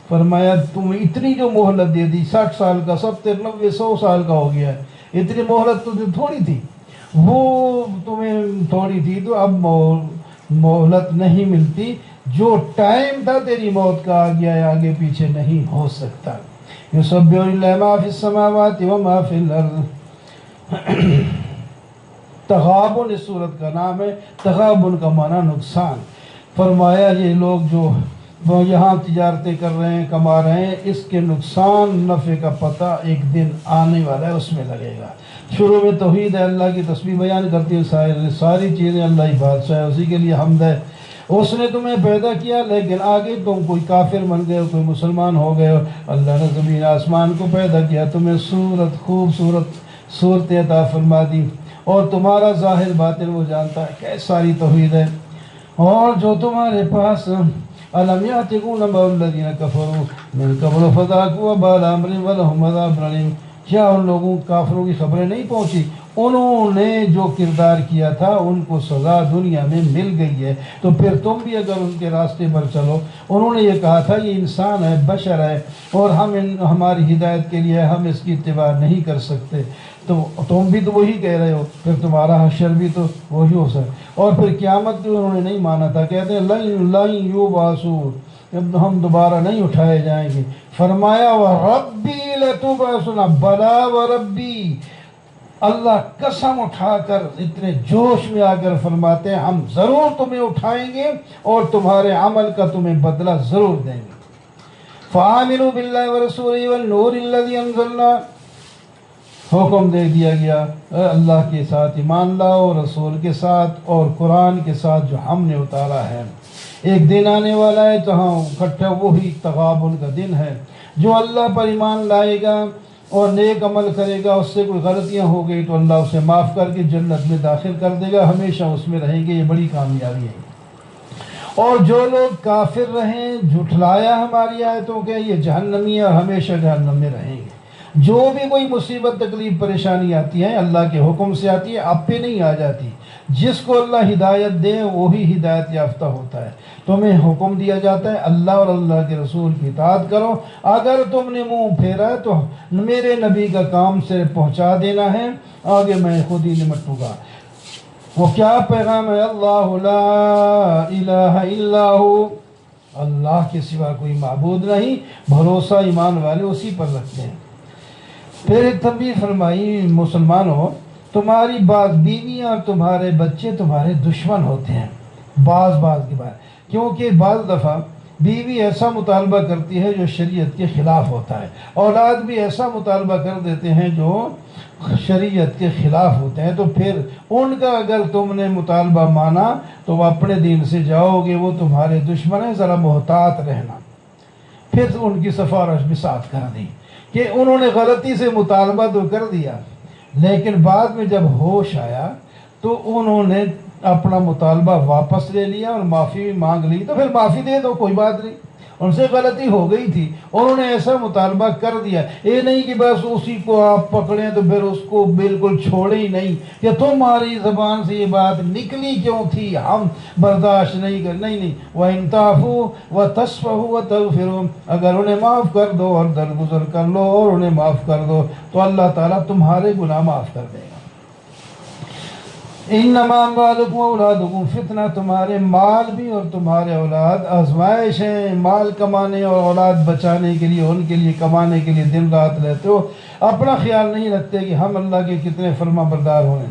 فرمایا تم اتنی جو مہلت دے دی، 60 سال کا، 70 90 100 سال کا ہو گیا ہے، اتنی مہلت تو تھوڑی تھی، وہ تمہیں تھوڑی تھی، تو اب مہلت نہیں ملتی، جو ٹائم تھا تیری موت کا آ گیا ہے، آگے پیچھے نہیں ہو سکتا۔ یسبح للہ ما فی السماوات و ما فی الارض۔ تغابن اس صورت کا نام ہے، تغابن کا معنی نقصان۔ فرمایا یہ لوگ جو وہ یہاں تجارتیں کر رہے ہیں، کما رہے ہیں، اس کے نقصان نفع کا پتہ ایک دن آنے والا ہے، اس میں لگے گا۔ شروع میں توحید ہے، اللہ کی تسبیح بیان کرتی ہے، ساری چیزیں اللہ ہی بادشاہ ہے، اسی کے لیے حمد ہے۔ اس نے تمہیں پیدا کیا، لیکن آگے تم کوئی کافر بن گئے ہو، کوئی مسلمان ہو گئے ہو۔ اللہ نے زمین آسمان کو پیدا کیا، تمہیں خوبصورت صورتیں عطا فرما دی، اور تمہارا ظاہر باطن وہ جانتا ہے کہ ساری توحید ہے۔ اور جو تمہارے پاس أَلَمْ يَأْتِكُمْ نَبَأُ الَّذِينَ كَفَرُوا مِنْ قَبْلُ فَذَاقُوا وَبَالَ أَمْرِهِمْ وَلَهُمْ عَذَابٌ أَلِيمٌ۔ کیا ان لوگوں کافروں کی خبریں نہیں پہنچی؟ انہوں نے جو کردار کیا تھا ان کو سزا دنیا میں مل گئی ہے، تو پھر تم بھی اگر ان کے راستے پر چلو۔ انہوں نے یہ کہا تھا یہ انسان ہے، بشر ہے، اور ہماری ہدایت کے لیے ہم اس کی اتباع نہیں کر سکتے، تو تم بھی تو وہی کہہ رہے ہو، پھر تمہارا حشر بھی تو وہی ہو سکتا۔ اور پھر قیامت بھی انہوں نے نہیں مانا تھا، کہتے ہیں لن یبعثون، ہم دوبارہ نہیں اٹھائے جائیں گے۔ فرمایا وَرَبِّی لَتُبْعَثُنَّ، بَلَا وَرَبِّی، اللہ قسم اٹھا کر اتنے جوش میں آ کر فرماتے ہیں ہم ضرور تمہیں اٹھائیں گے اور تمہارے عمل کا تمہیں بدلہ ضرور دیں گے۔ فَآمِنُوا بِاللَّهِ وَرَسُولِهِ وَالنُّورِ الَّذِي أَنزَلْنَا، حکم دے دیا گیا اللہ کے ساتھ ایمان لاؤ، رسول کے ساتھ اور قرآن کے ساتھ جو ہم نے اتارا ہے۔ ایک دن آنے والا ہے جہاں اکٹھا وہی تغابن کا دن ہے، جو اللہ پر ایمان لائے گا اور نیک عمل کرے گا، اس سے کوئی غلطیاں ہو گئی تو اللہ اسے معاف کر کے جنت میں داخل کر دے گا، ہمیشہ اس میں رہیں گے، یہ بڑی کامیابی ہے۔ اور جو لوگ کافر رہیں، جھٹلایا ہماری آیتوں کے، یہ جہنمی اور ہمیشہ جہنم میں رہیں گے۔ جو بھی کوئی مصیبت تکلیف پریشانی آتی ہے اللہ کے حکم سے آتی ہے، آپ پہ نہیں آ جاتی۔ جس کو اللہ ہدایت دے وہی ہدایت یافتہ ہوتا ہے۔ تمہیں حکم دیا جاتا ہے اللہ اور اللہ کے رسول کی اطاعت کرو، اگر تم نے منہ پھیرا ہے تو میرے نبی کا کام سے پہنچا دینا ہے، آگے میں خود ہی نمٹوں گا۔ وہ کیا پیغام ہے؟ اللہ لا الہ الا ہو، اللہ کے سوا کوئی معبود نہیں، بھروسہ ایمان والے اسی پر رکھتے ہیں۔ پھر ایک تنبیہ فرمائی، مسلمانوں تمہاری بعض بیویاں اور تمہارے بچے تمہارے دشمن ہوتے ہیں، بعض کی بات، کیونکہ بعض دفعہ بیوی ایسا مطالبہ کرتی ہے جو شریعت کے خلاف ہوتا ہے، اولاد بھی ایسا مطالبہ کر دیتے ہیں جو شریعت کے خلاف ہوتے ہیں، تو پھر ان کا اگر تم نے مطالبہ مانا تو وہ اپنے دین سے جاؤ گے، وہ تمہارے دشمن ہیں، ذرا محتاط رہنا۔ پھر ان کی سفارش بھی ساتھ کر دی کہ انہوں نے غلطی سے مطالبہ تو کر دیا، لیکن بعد میں جب ہوش آیا تو انہوں نے اپنا مطالبہ واپس لے لیا اور معافی مانگ لی، تو پھر معافی دے دو، کوئی بات نہیں، ان سے غلطی ہو گئی تھی اور انہوں نے ایسا مطالبہ کر دیا. یہ نہیں کہ بس اسی کو آپ پکڑیں تو پھر اس کو بالکل چھوڑیں ہی نہیں کہ تمہاری زبان سے یہ بات نکلی کیوں تھی ہم برداشت نہیں کر. نہیں وَإِن تَعْفُوا وَتَصْفَحُوا وَتَغْفِرُوا، اگر انہیں معاف کر دو اور درگزر کر لو اور انہیں معاف کر دو تو اللہ تعالیٰ تمہارے گناہ معاف کر دے گا. انما اموالکم اولادکم فتنہ، تمہارے مال بھی اور تمہارے اولاد آزمائش ہیں. مال کمانے اور اولاد بچانے کے لیے، ان کے لیے کمانے کے لیے دن رات رہتے ہو، اپنا خیال نہیں رکھتے کہ ہم اللہ کے کتنے فرما بردار ہوئے.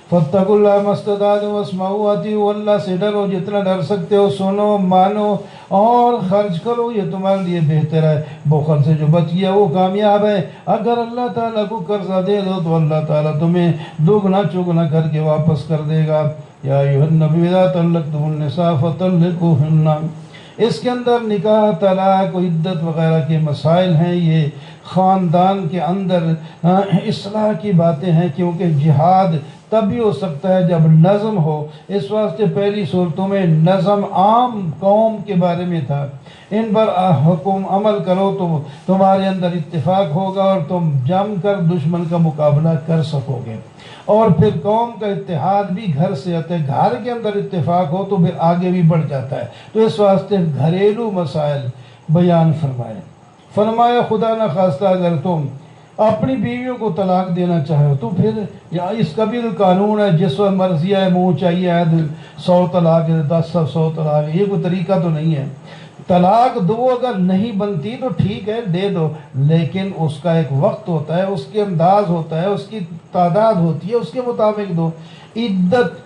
فاتقوا اللہ ما استطعتم واسمعوا واطیعوا، اللہ سے ڈرو جتنا ڈر سکتے ہو، سنو مانو اور خرچ کرو، یہ تمہارے لیے بہتر ہے. بخل سے جو بچ گیا وہ کامیاب ہے. اگر اللہ تعالیٰ کو قرضہ دے دو تو اللہ تعالیٰ تمہیں دوگنا چوگنا کر کے واپس کر دے گا. یا ایھا النبی اذا طلقتم النساء فطلقوهن، اس کے اندر نکاح، طلاق و عدت وغیرہ کے مسائل ہیں. یہ خاندان کے اندر اصلاح کی باتیں ہیں، کیونکہ جہاد تب بھی ہو سکتا ہے جب نظم ہو. اس واسطے پہلی صورتوں میں نظم عام قوم کے بارے میں تھا. ان پر حکم عمل کرو تو تمہارے اندر اتفاق ہوگا اور تم جم کر دشمن کا مقابلہ کر سکو گے. اور پھر قوم کا اتحاد بھی گھر سے آتا ہے. گھر کے اندر اتفاق ہو تو پھر آگے بھی بڑھ جاتا ہے. تو اس واسطے گھریلو مسائل بیان فرمایا خدا نہ خواستہ اگر تم اپنی بیویوں کو طلاق دینا چاہو تو پھر یا اس کا بھی قانون ہے، جس وقت مرضی ہے منہ چاہیے 100 طلاق 100 طلاق، یہ کوئی طریقہ تو نہیں ہے. طلاق دو اگر نہیں بنتی تو ٹھیک ہے دے دو، لیکن اس کا ایک وقت ہوتا ہے، اس کے انداز ہوتا ہے، اس کی تعداد ہوتی ہے، اس کے مطابق دو. عدت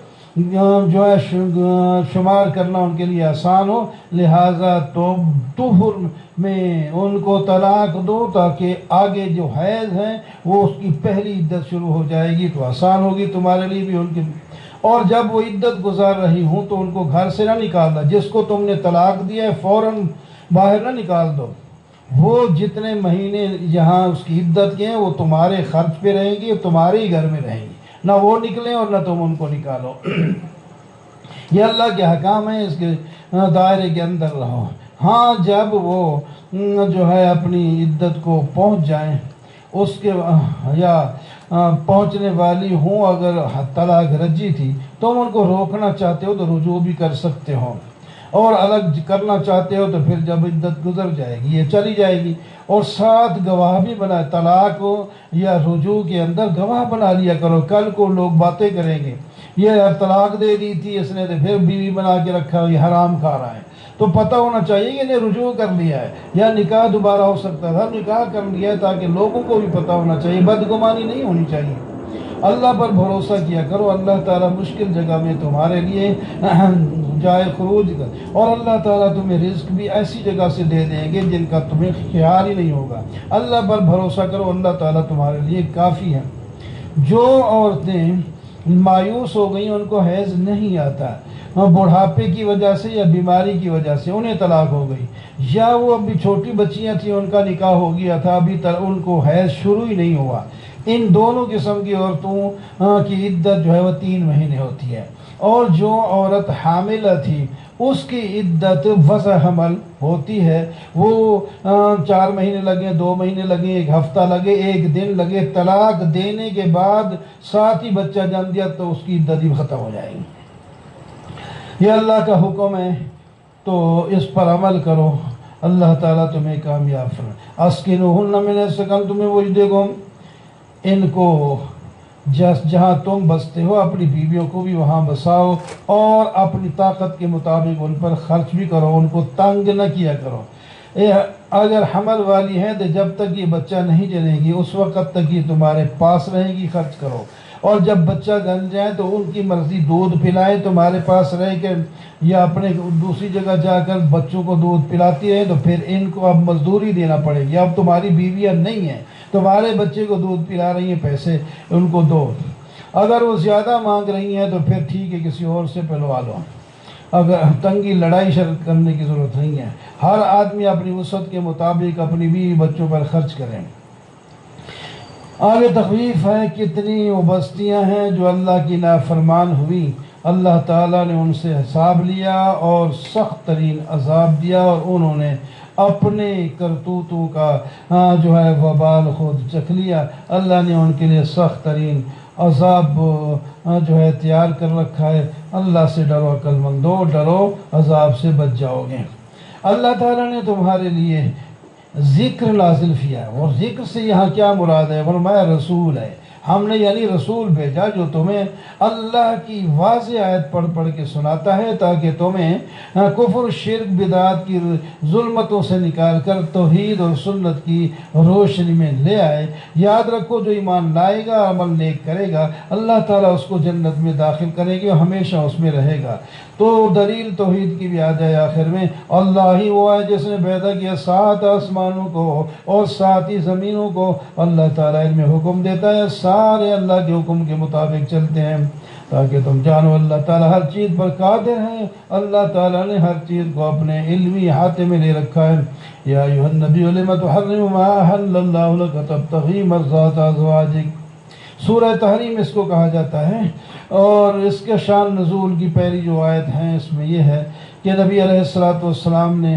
جو ہے شمار کرنا ان کے لیے آسان ہو، لہٰذا طہر میں ان کو طلاق دو تاکہ آگے جو حیض ہیں وہ اس کی پہلی عدت شروع ہو جائے گی تو آسان ہوگی تمہارے لیے بھی ان کے. اور جب وہ عدت گزار رہی ہوں تو ان کو گھر سے نہ نکالنا. جس کو تم نے طلاق دیا ہے فوراً باہر نہ نکال دو. وہ جتنے مہینے یہاں اس کی عدت کے ہیں وہ تمہارے خرچ پہ رہیں گی، تمہارے ہی گھر میں رہیں گی. نہ وہ نکلیں اور نہ تم ان کو نکالو. یہ اللہ کے حکام ہیں، اس کے دائرے کے اندر رہو. ہاں جب وہ جو ہے اپنی عدت کو پہنچ جائیں اس کے یا پہنچنے والی ہوں، اگر طلاق رجی تھی تم ان کو روکنا چاہتے ہو تو رجوع بھی کر سکتے ہو، اور الگ کرنا چاہتے ہو تو پھر جب عدت گزر جائے گی یہ چلی جائے گی. اور ساتھ گواہ بھی بنا، طلاق ہو یا رجوع کے اندر گواہ بنا لیا کرو. کل کو لوگ باتیں کریں گے یہ طلاق دے دی تھی اس نے تو پھر بیوی بنا کے رکھا، یہ حرام کھا رہا ہے. تو پتہ ہونا چاہیے کہ انہیں رجوع کر لیا ہے یا نکاح دوبارہ ہو سکتا تھا، نکاح کر لیا ہے تاکہ لوگوں کو بھی پتہ ہونا چاہیے. بدگمانی نہیں ہونی چاہیے. اللہ پر بھروسہ کیا کرو. اللہ تعالیٰ مشکل جگہ میں تمہارے لیے جائے خروج کر، اور اللہ تعالیٰ تمہیں رزق بھی ایسی جگہ سے دے دیں گے جن کا تمہیں خیال ہی نہیں ہوگا. اللہ پر بھروسہ کرو، اللہ تعالیٰ تمہارے لیے کافی ہے. جو عورتیں مایوس ہو گئیں، ان کو حیض نہیں آتا، بڑھاپے کی وجہ سے یا بیماری کی وجہ سے انہیں طلاق ہو گئی، یا وہ ابھی چھوٹی بچیاں تھیں ان کا نکاح ہو گیا تھا ابھی ان کو حیض شروع ہی نہیں ہوا، ان دونوں قسم کی عورتوں کی عدت جو ہے وہ 3 مہینے ہوتی ہے. اور جو عورت حاملہ تھی اس کی عدت وضع حمل ہوتی ہے، وہ 4 مہینے لگے، 2 مہینے لگے، 1 ہفتہ لگے، 1 دن لگے، طلاق دینے کے بعد ساتھ ہی بچہ جن دیا تو اس کی عدت ہی ختم ہو جائے گی. یہ اللہ کا حکم ہے تو اس پر عمل کرو. اللہ تعالیٰ تمہیں کامیاب فرمائے. اسکنوہن من سکنتم من وجدکم، ان کو جہاں تم بستے ہو اپنی بیویوں کو بھی وہاں بساؤ، اور اپنی طاقت کے مطابق ان پر خرچ بھی کرو، ان کو تنگ نہ کیا کرو. اگر حمل والی ہیں تو جب تک یہ بچہ نہیں جنے گی اس وقت تک یہ تمہارے پاس رہے گی، خرچ کرو. اور جب بچہ جن جائے تو ان کی مرضی دودھ پلائیں تمہارے پاس رہ کے، یا اپنے دوسری جگہ جا کر بچوں کو دودھ پلاتی رہے، تو پھر ان کو اب مزدوری دینا پڑے گی. اب تمہاری بیویاں نہیں ہیں، تمہارے بچے کو دودھ پلا رہی ہیں، پیسے ان کو دو. اگر وہ زیادہ مانگ رہی ہیں تو پھر ٹھیک ہے کسی اور سے پلوا لو. اگر تنگی لڑائی شرط کرنے کی ضرورت نہیں ہے. ہر آدمی اپنی وسعت کے مطابق اپنی بیوی بچوں پر خرچ کریں. آگے تخویف ہے، کتنی وہ بستیاں ہیں جو اللہ کی نافرمان ہوئی، اللہ تعالیٰ نے ان سے حساب لیا اور سخت ترین عذاب دیا، اور انہوں نے اپنے کرتوتوں کا جو ہے وبال خود چکھ لیا۔ اللہ نے ان کے لیے سخت ترین عذاب جو ہے تیار کر رکھا ہے۔ اللہ سے ڈرو عقل مندو، ڈرو عذاب سے بچ جاؤ گے۔ اللہ تعالیٰ نے تمہارے لیے ذکر نازل کیا ہے، اور ذکر سے یہاں کیا مراد ہے؟ فرمایا رسول ہے، ہم نے یعنی رسول بھیجا جو تمہیں اللہ کی واضح آیت پڑھ پڑھ کے سناتا ہے، تاکہ تمہیں کفر شرک بدعات کی ظلمتوں سے نکال کر توحید اور سنت کی روشنی میں لے آئے۔ یاد رکھو جو ایمان لائے گا، عمل نیک کرے گا، اللہ تعالیٰ اس کو جنت میں داخل کرے گی اور ہمیشہ اس میں رہے گا۔ تو دلیل توحید کی بھی آ جائے آخر میں، اللہ ہی وہ ہے جس نے پیدا کیا 7 آسمانوں کو اور 7 ہی زمینوں کو۔ اللہ تعالیٰ ان میں حکم دیتا ہے، سارے اللہ کے حکم کے مطابق چلتے ہیں، تاکہ تم جانو اللہ تعالیٰ ہر چیز پر قادر ہے۔ اللہ تعالیٰ نے ہر چیز کو اپنے علمی احاطے میں لے رکھا ہے۔ یا ایھا النبی لم تحرم ما احل اللہ لک تبتغی مرضات ازواجک، سورہ تحریم اس کو کہا جاتا ہے۔ اور اس کے شان نزول کی پہلی جو آیت ہے اس میں یہ ہے کہ نبی علیہ السلام نے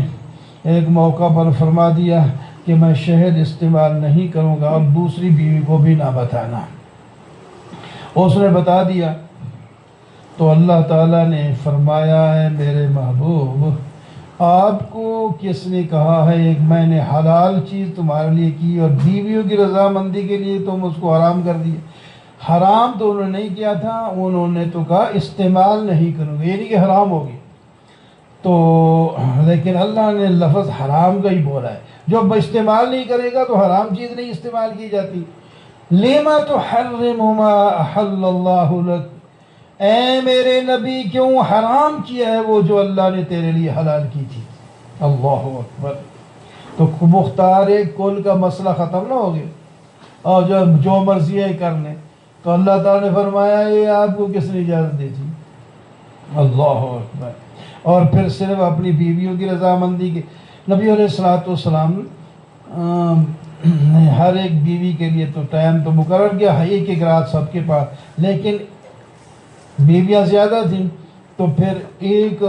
ایک موقع پر فرما دیا کہ میں شہد استعمال نہیں کروں گا، اب دوسری بیوی کو بھی نہ بتانا۔ اس نے بتا دیا تو اللہ تعالیٰ نے فرمایا ہے میرے محبوب، آپ کو کس نے کہا ہے ایک میں نے حلال چیز تمہارے لیے کی اور بیویوں کی رضامندی کے لیے تم اس کو حرام کر دیا؟ حرام تو انہوں نے نہیں کیا تھا، انہوں نے تو کہا استعمال نہیں کروں گے، یعنی کہ حرام ہوگی تو، لیکن اللہ نے لفظ حرام کا ہی بولا ہے۔ جو استعمال نہیں کرے گا تو حرام چیز نہیں استعمال کی جاتی۔ لما تحرم ما احل اللہ لک، اے میرے نبی کیوں حرام کیا ہے وہ جو اللہ نے تیرے لیے حلال کی تھی؟ اللہ اکبر۔ تو مختار کل کا مسئلہ ختم نہ ہو گیا، اور جو مرضی ہے کر لیں، تو اللہ تعالیٰ نے فرمایا یہ آپ کو کس نے اجازت دی تھی؟ اللہ اکبر۔ اور پھر صرف اپنی بیویوں کی رضامندی کے، نبی علیہ السلام نے ہر ایک بیوی کے لیے تو ٹائم تو مقرر کیا، ایک رات سب کے پاس، لیکن بیویاں زیادہ تھیں تو پھر ایک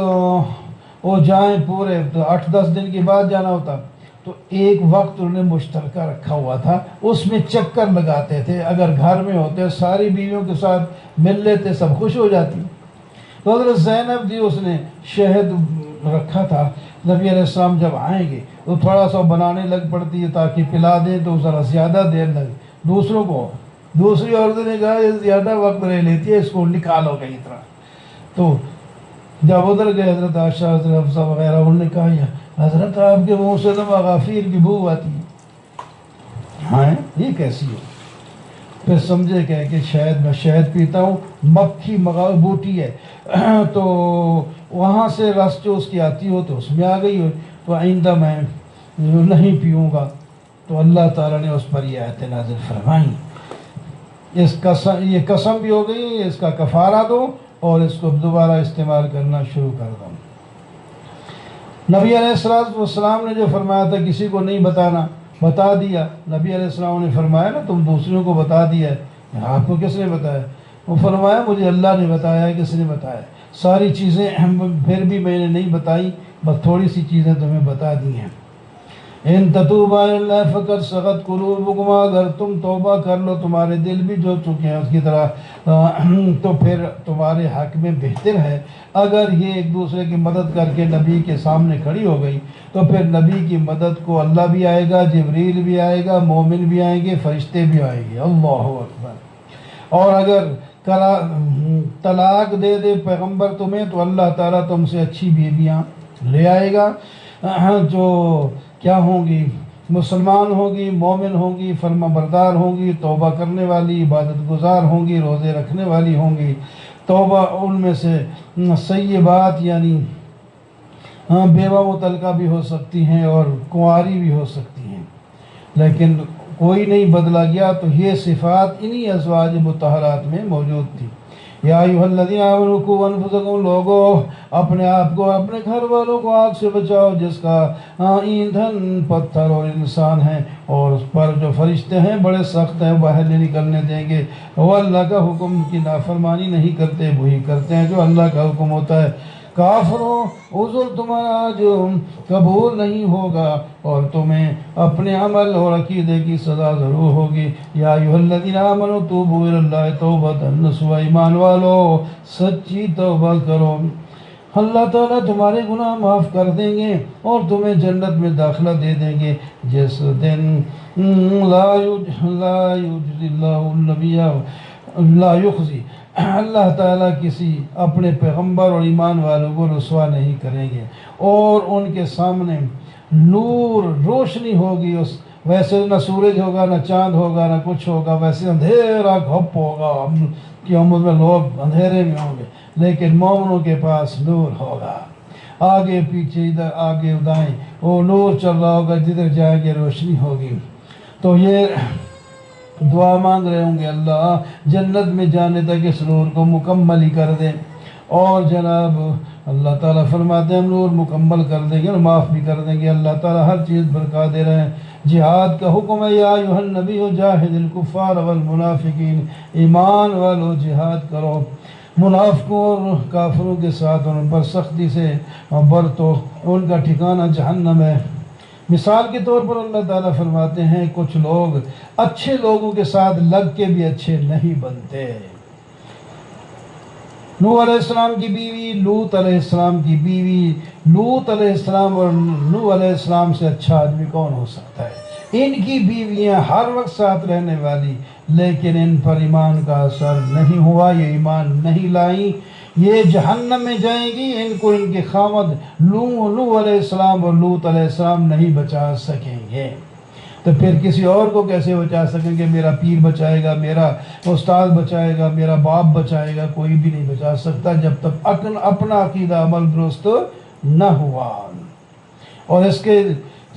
وہ جائیں پورے 8-10 دن کے بعد جانا ہوتا، تو ایک وقت انہوں نے مشترکہ رکھا ہوا تھا، اس میں چکر لگاتے تھے۔ اگر گھر میں ہوتے ساری بیویوں کے ساتھ مل لیتے، سب خوش ہو جاتی۔ تو حضرت زینب بھی اس نے شہد رکھا تھا، نبی علیہ السلام جب آئیں گے تو تھوڑا سا بنانے لگ پڑتی ہے تاکہ پلا دیں، تو ذرا زیادہ دیر لگے دوسروں کو۔ دوسری عورتوں نے کہا یہ زیادہ وقت رہ لیتی ہے، اس کو نکالو کہیں طرح۔ تو جب ادھر گئے حضرت عائشہ، حضرت حفصہ وغیرہ، انہوں نے کہا حضرت آپ کے منہ سے تو مغافیر کی بو آتی ہے، ہاں یہ کیسی ہو؟ پھر سمجھے کہ شاید میں شہد پیتا ہوں، مکھی بوٹی ہے تو وہاں سے رس جو اس کی آتی ہو تو اس میں آ گئی ہو، تو آئندہ میں نہیں پیوں گا۔ تو اللہ تعالیٰ نے اس پر یہ آیت نازل فرمائی، یہ قسم بھی ہو گئی، اس کا کفارہ دو اور اس کو دوبارہ استعمال کرنا شروع کر دو۔ نبی علیہ السلام نے جو فرمایا تھا کسی کو نہیں بتانا، بتا دیا۔ نبی علیہ السلام نے فرمایا نا تم دوسروں کو بتا دیا ہے، آپ کو کس نے بتایا؟ وہ فرمایا مجھے اللہ نے بتایا ہے۔ کس نے بتایا؟ ساری چیزیں پھر بھی میں نے نہیں بتائی، بس تھوڑی سی چیزیں تمہیں بتا دی ہیں۔ ان تتوبا الی اللہ فقد صغت قلوبکما، اگر تم توبہ کر لو تمہارے دل بھی جو چکے ہیں اس کی طرح، تو پھر تمہارے حق میں بہتر ہے۔ اگر یہ ایک دوسرے کی مدد کر کے نبی کے سامنے کھڑی ہو گئی تو پھر نبی کی مدد کو اللہ بھی آئے گا، جبریل بھی آئے گا، مومن بھی آئیں گے، فرشتے بھی آئیں گے۔ اللہ اکبر۔ اور اگر طلاق دے دے پیغمبر تمہیں تو اللہ تعالیٰ تم سے اچھی بیویاں لے آئے گا، جو کیا ہوں گی؟ مسلمان ہوگی، مومن ہوگی، فرما بردار ہوں گی، توبہ کرنے والی، عبادت گزار ہوں گی، روزے رکھنے والی ہوں گی۔ توبہ ان میں سے سیبات یعنی بیوہ مطلقہ بھی ہو سکتی ہیں اور کنواری بھی ہو سکتی ہیں، لیکن کوئی نہیں بدلا گیا، تو یہ صفات انہی ازواج مطہرات میں موجود تھی۔ یا ایھا الذین آمنوا قوا انفسکم، لوگو اپنے آپ کو، اپنے گھر والوں کو آگ سے بچاؤ جس کا ایندھن پتھر اور انسان ہے، اور اس پر جو فرشتے ہیں بڑے سخت ہیں، باہر نہیں نکلنے دیں گے۔ وہ اللہ کا حکم کی نافرمانی نہیں کرتے، وہی کرتے ہیں جو اللہ کا حکم ہوتا ہے۔ کافروں، عذر تمہارا آج قبول نہیں ہوگا اور تمہیں اپنے عمل اور عقیدے کی سزا ضرور ہوگی۔ یا ایھا الذین آمنوا توبوا الی اللہ توبۃ نصوحا، ایمان والو سچی توبہ کرو، اللہ تعالیٰ تمہارے گناہ معاف کر دیں گے اور تمہیں جنت میں داخلہ دے دیں گے، جس دن لا یخزی، اللہ تعالیٰ کسی اپنے پیغمبر اور ایمان والوں کو رسوا نہیں کریں گے، اور ان کے سامنے نور روشنی ہوگی۔ اس ویسے نہ سورج ہوگا، نہ چاند ہوگا، نہ کچھ ہوگا، ویسے اندھیرا گھپ ہوگا کہ ہم اس میں لوگ اندھیرے میں ہوں گے، لیکن مومنوں کے پاس نور ہوگا۔ آگے پیچھے ادھر آگے دائیں وہ نور چل رہا ہوگا، جدھر جائیں گے روشنی ہوگی۔ تو یہ دعا مانگ رہے ہوں گے اللہ جنت میں جانے تک اس نور کو مکمل ہی کر دیں، اور جناب اللہ تعالیٰ فرماتے ہیں ہم نور مکمل کر دیں گے اور معاف بھی کر دیں گے۔ اللہ تعالیٰ ہر چیز برکا دے رہے ہیں۔ جہاد کا حکم ہے، یا ایھا النبی جاہد الکفار والمنافقین، ایمان والو جہاد کرو، منافقوں اور کافروں کے ساتھ ان پر سختی سے برتو، ان کا ٹھکانہ جہنم ہے۔ مثال کے طور پر اللہ تعالیٰ فرماتے ہیں کچھ لوگ اچھے لوگوں کے ساتھ لگ کے بھی اچھے نہیں بنتے۔ نوح علیہ السلام کی بیوی، لوط علیہ السلام کی بیوی، لوط علیہ السلام اور نوح علیہ السلام سے اچھا آدمی کون ہو سکتا ہے؟ ان کی بیویاں ہر وقت ساتھ رہنے والی، لیکن ان پر ایمان کا اثر نہیں ہوا، یہ ایمان نہیں لائیں، یہ جہنم میں جائیں گی۔ ان کو ان کے خاوند نوح علیہ السلام اور لوط علیہ السلام نہیں بچا سکیں گے، تو پھر کسی اور کو کیسے بچا سکیں گے؟ میرا پیر بچائے گا، میرا استاد بچائے گا، میرا باپ بچائے گا، کوئی بھی نہیں بچا سکتا جب تک اپنا عقیدہ عمل درست نہ ہوا۔ اور اس کے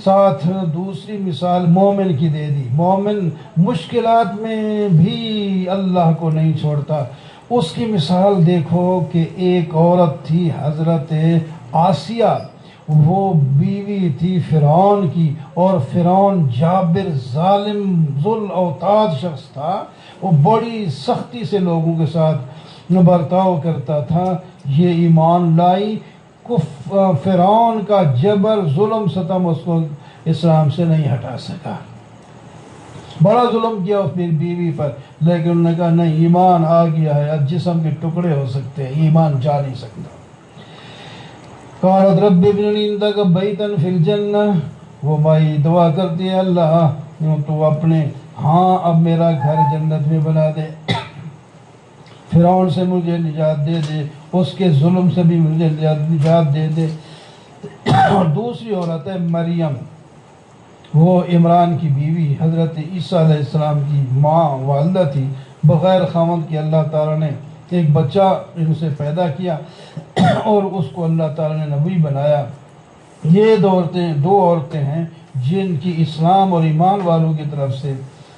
ساتھ دوسری مثال مومن کی دے دی۔ مومن مشکلات میں بھی اللہ کو نہیں چھوڑتا۔ اس کی مثال دیکھو کہ ایک عورت تھی حضرت آسیہ، وہ بیوی تھی فرعون کی، اور فرعون جابر ظالم ذل اوتاد شخص تھا، وہ بڑی سختی سے لوگوں کے ساتھ برتاؤ کرتا تھا۔ یہ ایمان لائی، فرعون کا جبر ظلم ستم اس کو اسلام سے نہیں ہٹا سکا، بڑا ظلم کیا اس بیوی پر، لیکن انہوں نے کہا نہیں، ایمان آ گیا ہے، اب جسم کے ٹکڑے ہو سکتے ہیں، ایمان جا نہیں سکتا۔ قالت رب ابن لی عندک بیتا فی الجنہ، وہ بھائی دعا کرتی ہے اللہ تو اپنے اب میرا گھر جنت میں بنا دے، فرعون سے مجھے نجات دے دے، اس کے ظلم سے بھی مجھے نجات دے دے۔ اور دوسری عورت ہے مریم، وہ عمران کی بیوی، حضرت عیسیٰ علیہ السلام کی ماں والدہ تھی، بغیر خاوند کے اللہ تعالیٰ نے ایک بچہ ان سے پیدا کیا اور اس کو اللہ تعالیٰ نے نبی بنایا۔ یہ دو عورتیں ہیں جن کی اسلام اور ایمان والوں کی طرف سے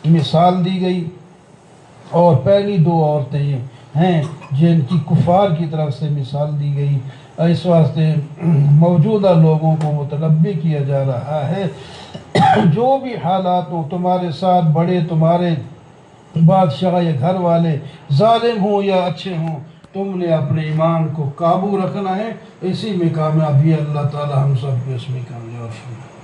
مثال دی گئی، اور پہلی دو عورتیں یہ ہیں جن کی کفار کی طرف سے مثال دی گئی۔ اس واسطے موجودہ لوگوں کو متنبی کیا جا رہا ہے جو بھی حالات ہوں، تمہارے ساتھ بڑے، تمہارے بادشاہ یا گھر والے ظالم ہوں یا اچھے ہوں، تم نے اپنے ایمان کو قابو رکھنا ہے، اسی میں کامیابی اللہ تعالی ہم سب کو اس میں کامیاب فرمائے۔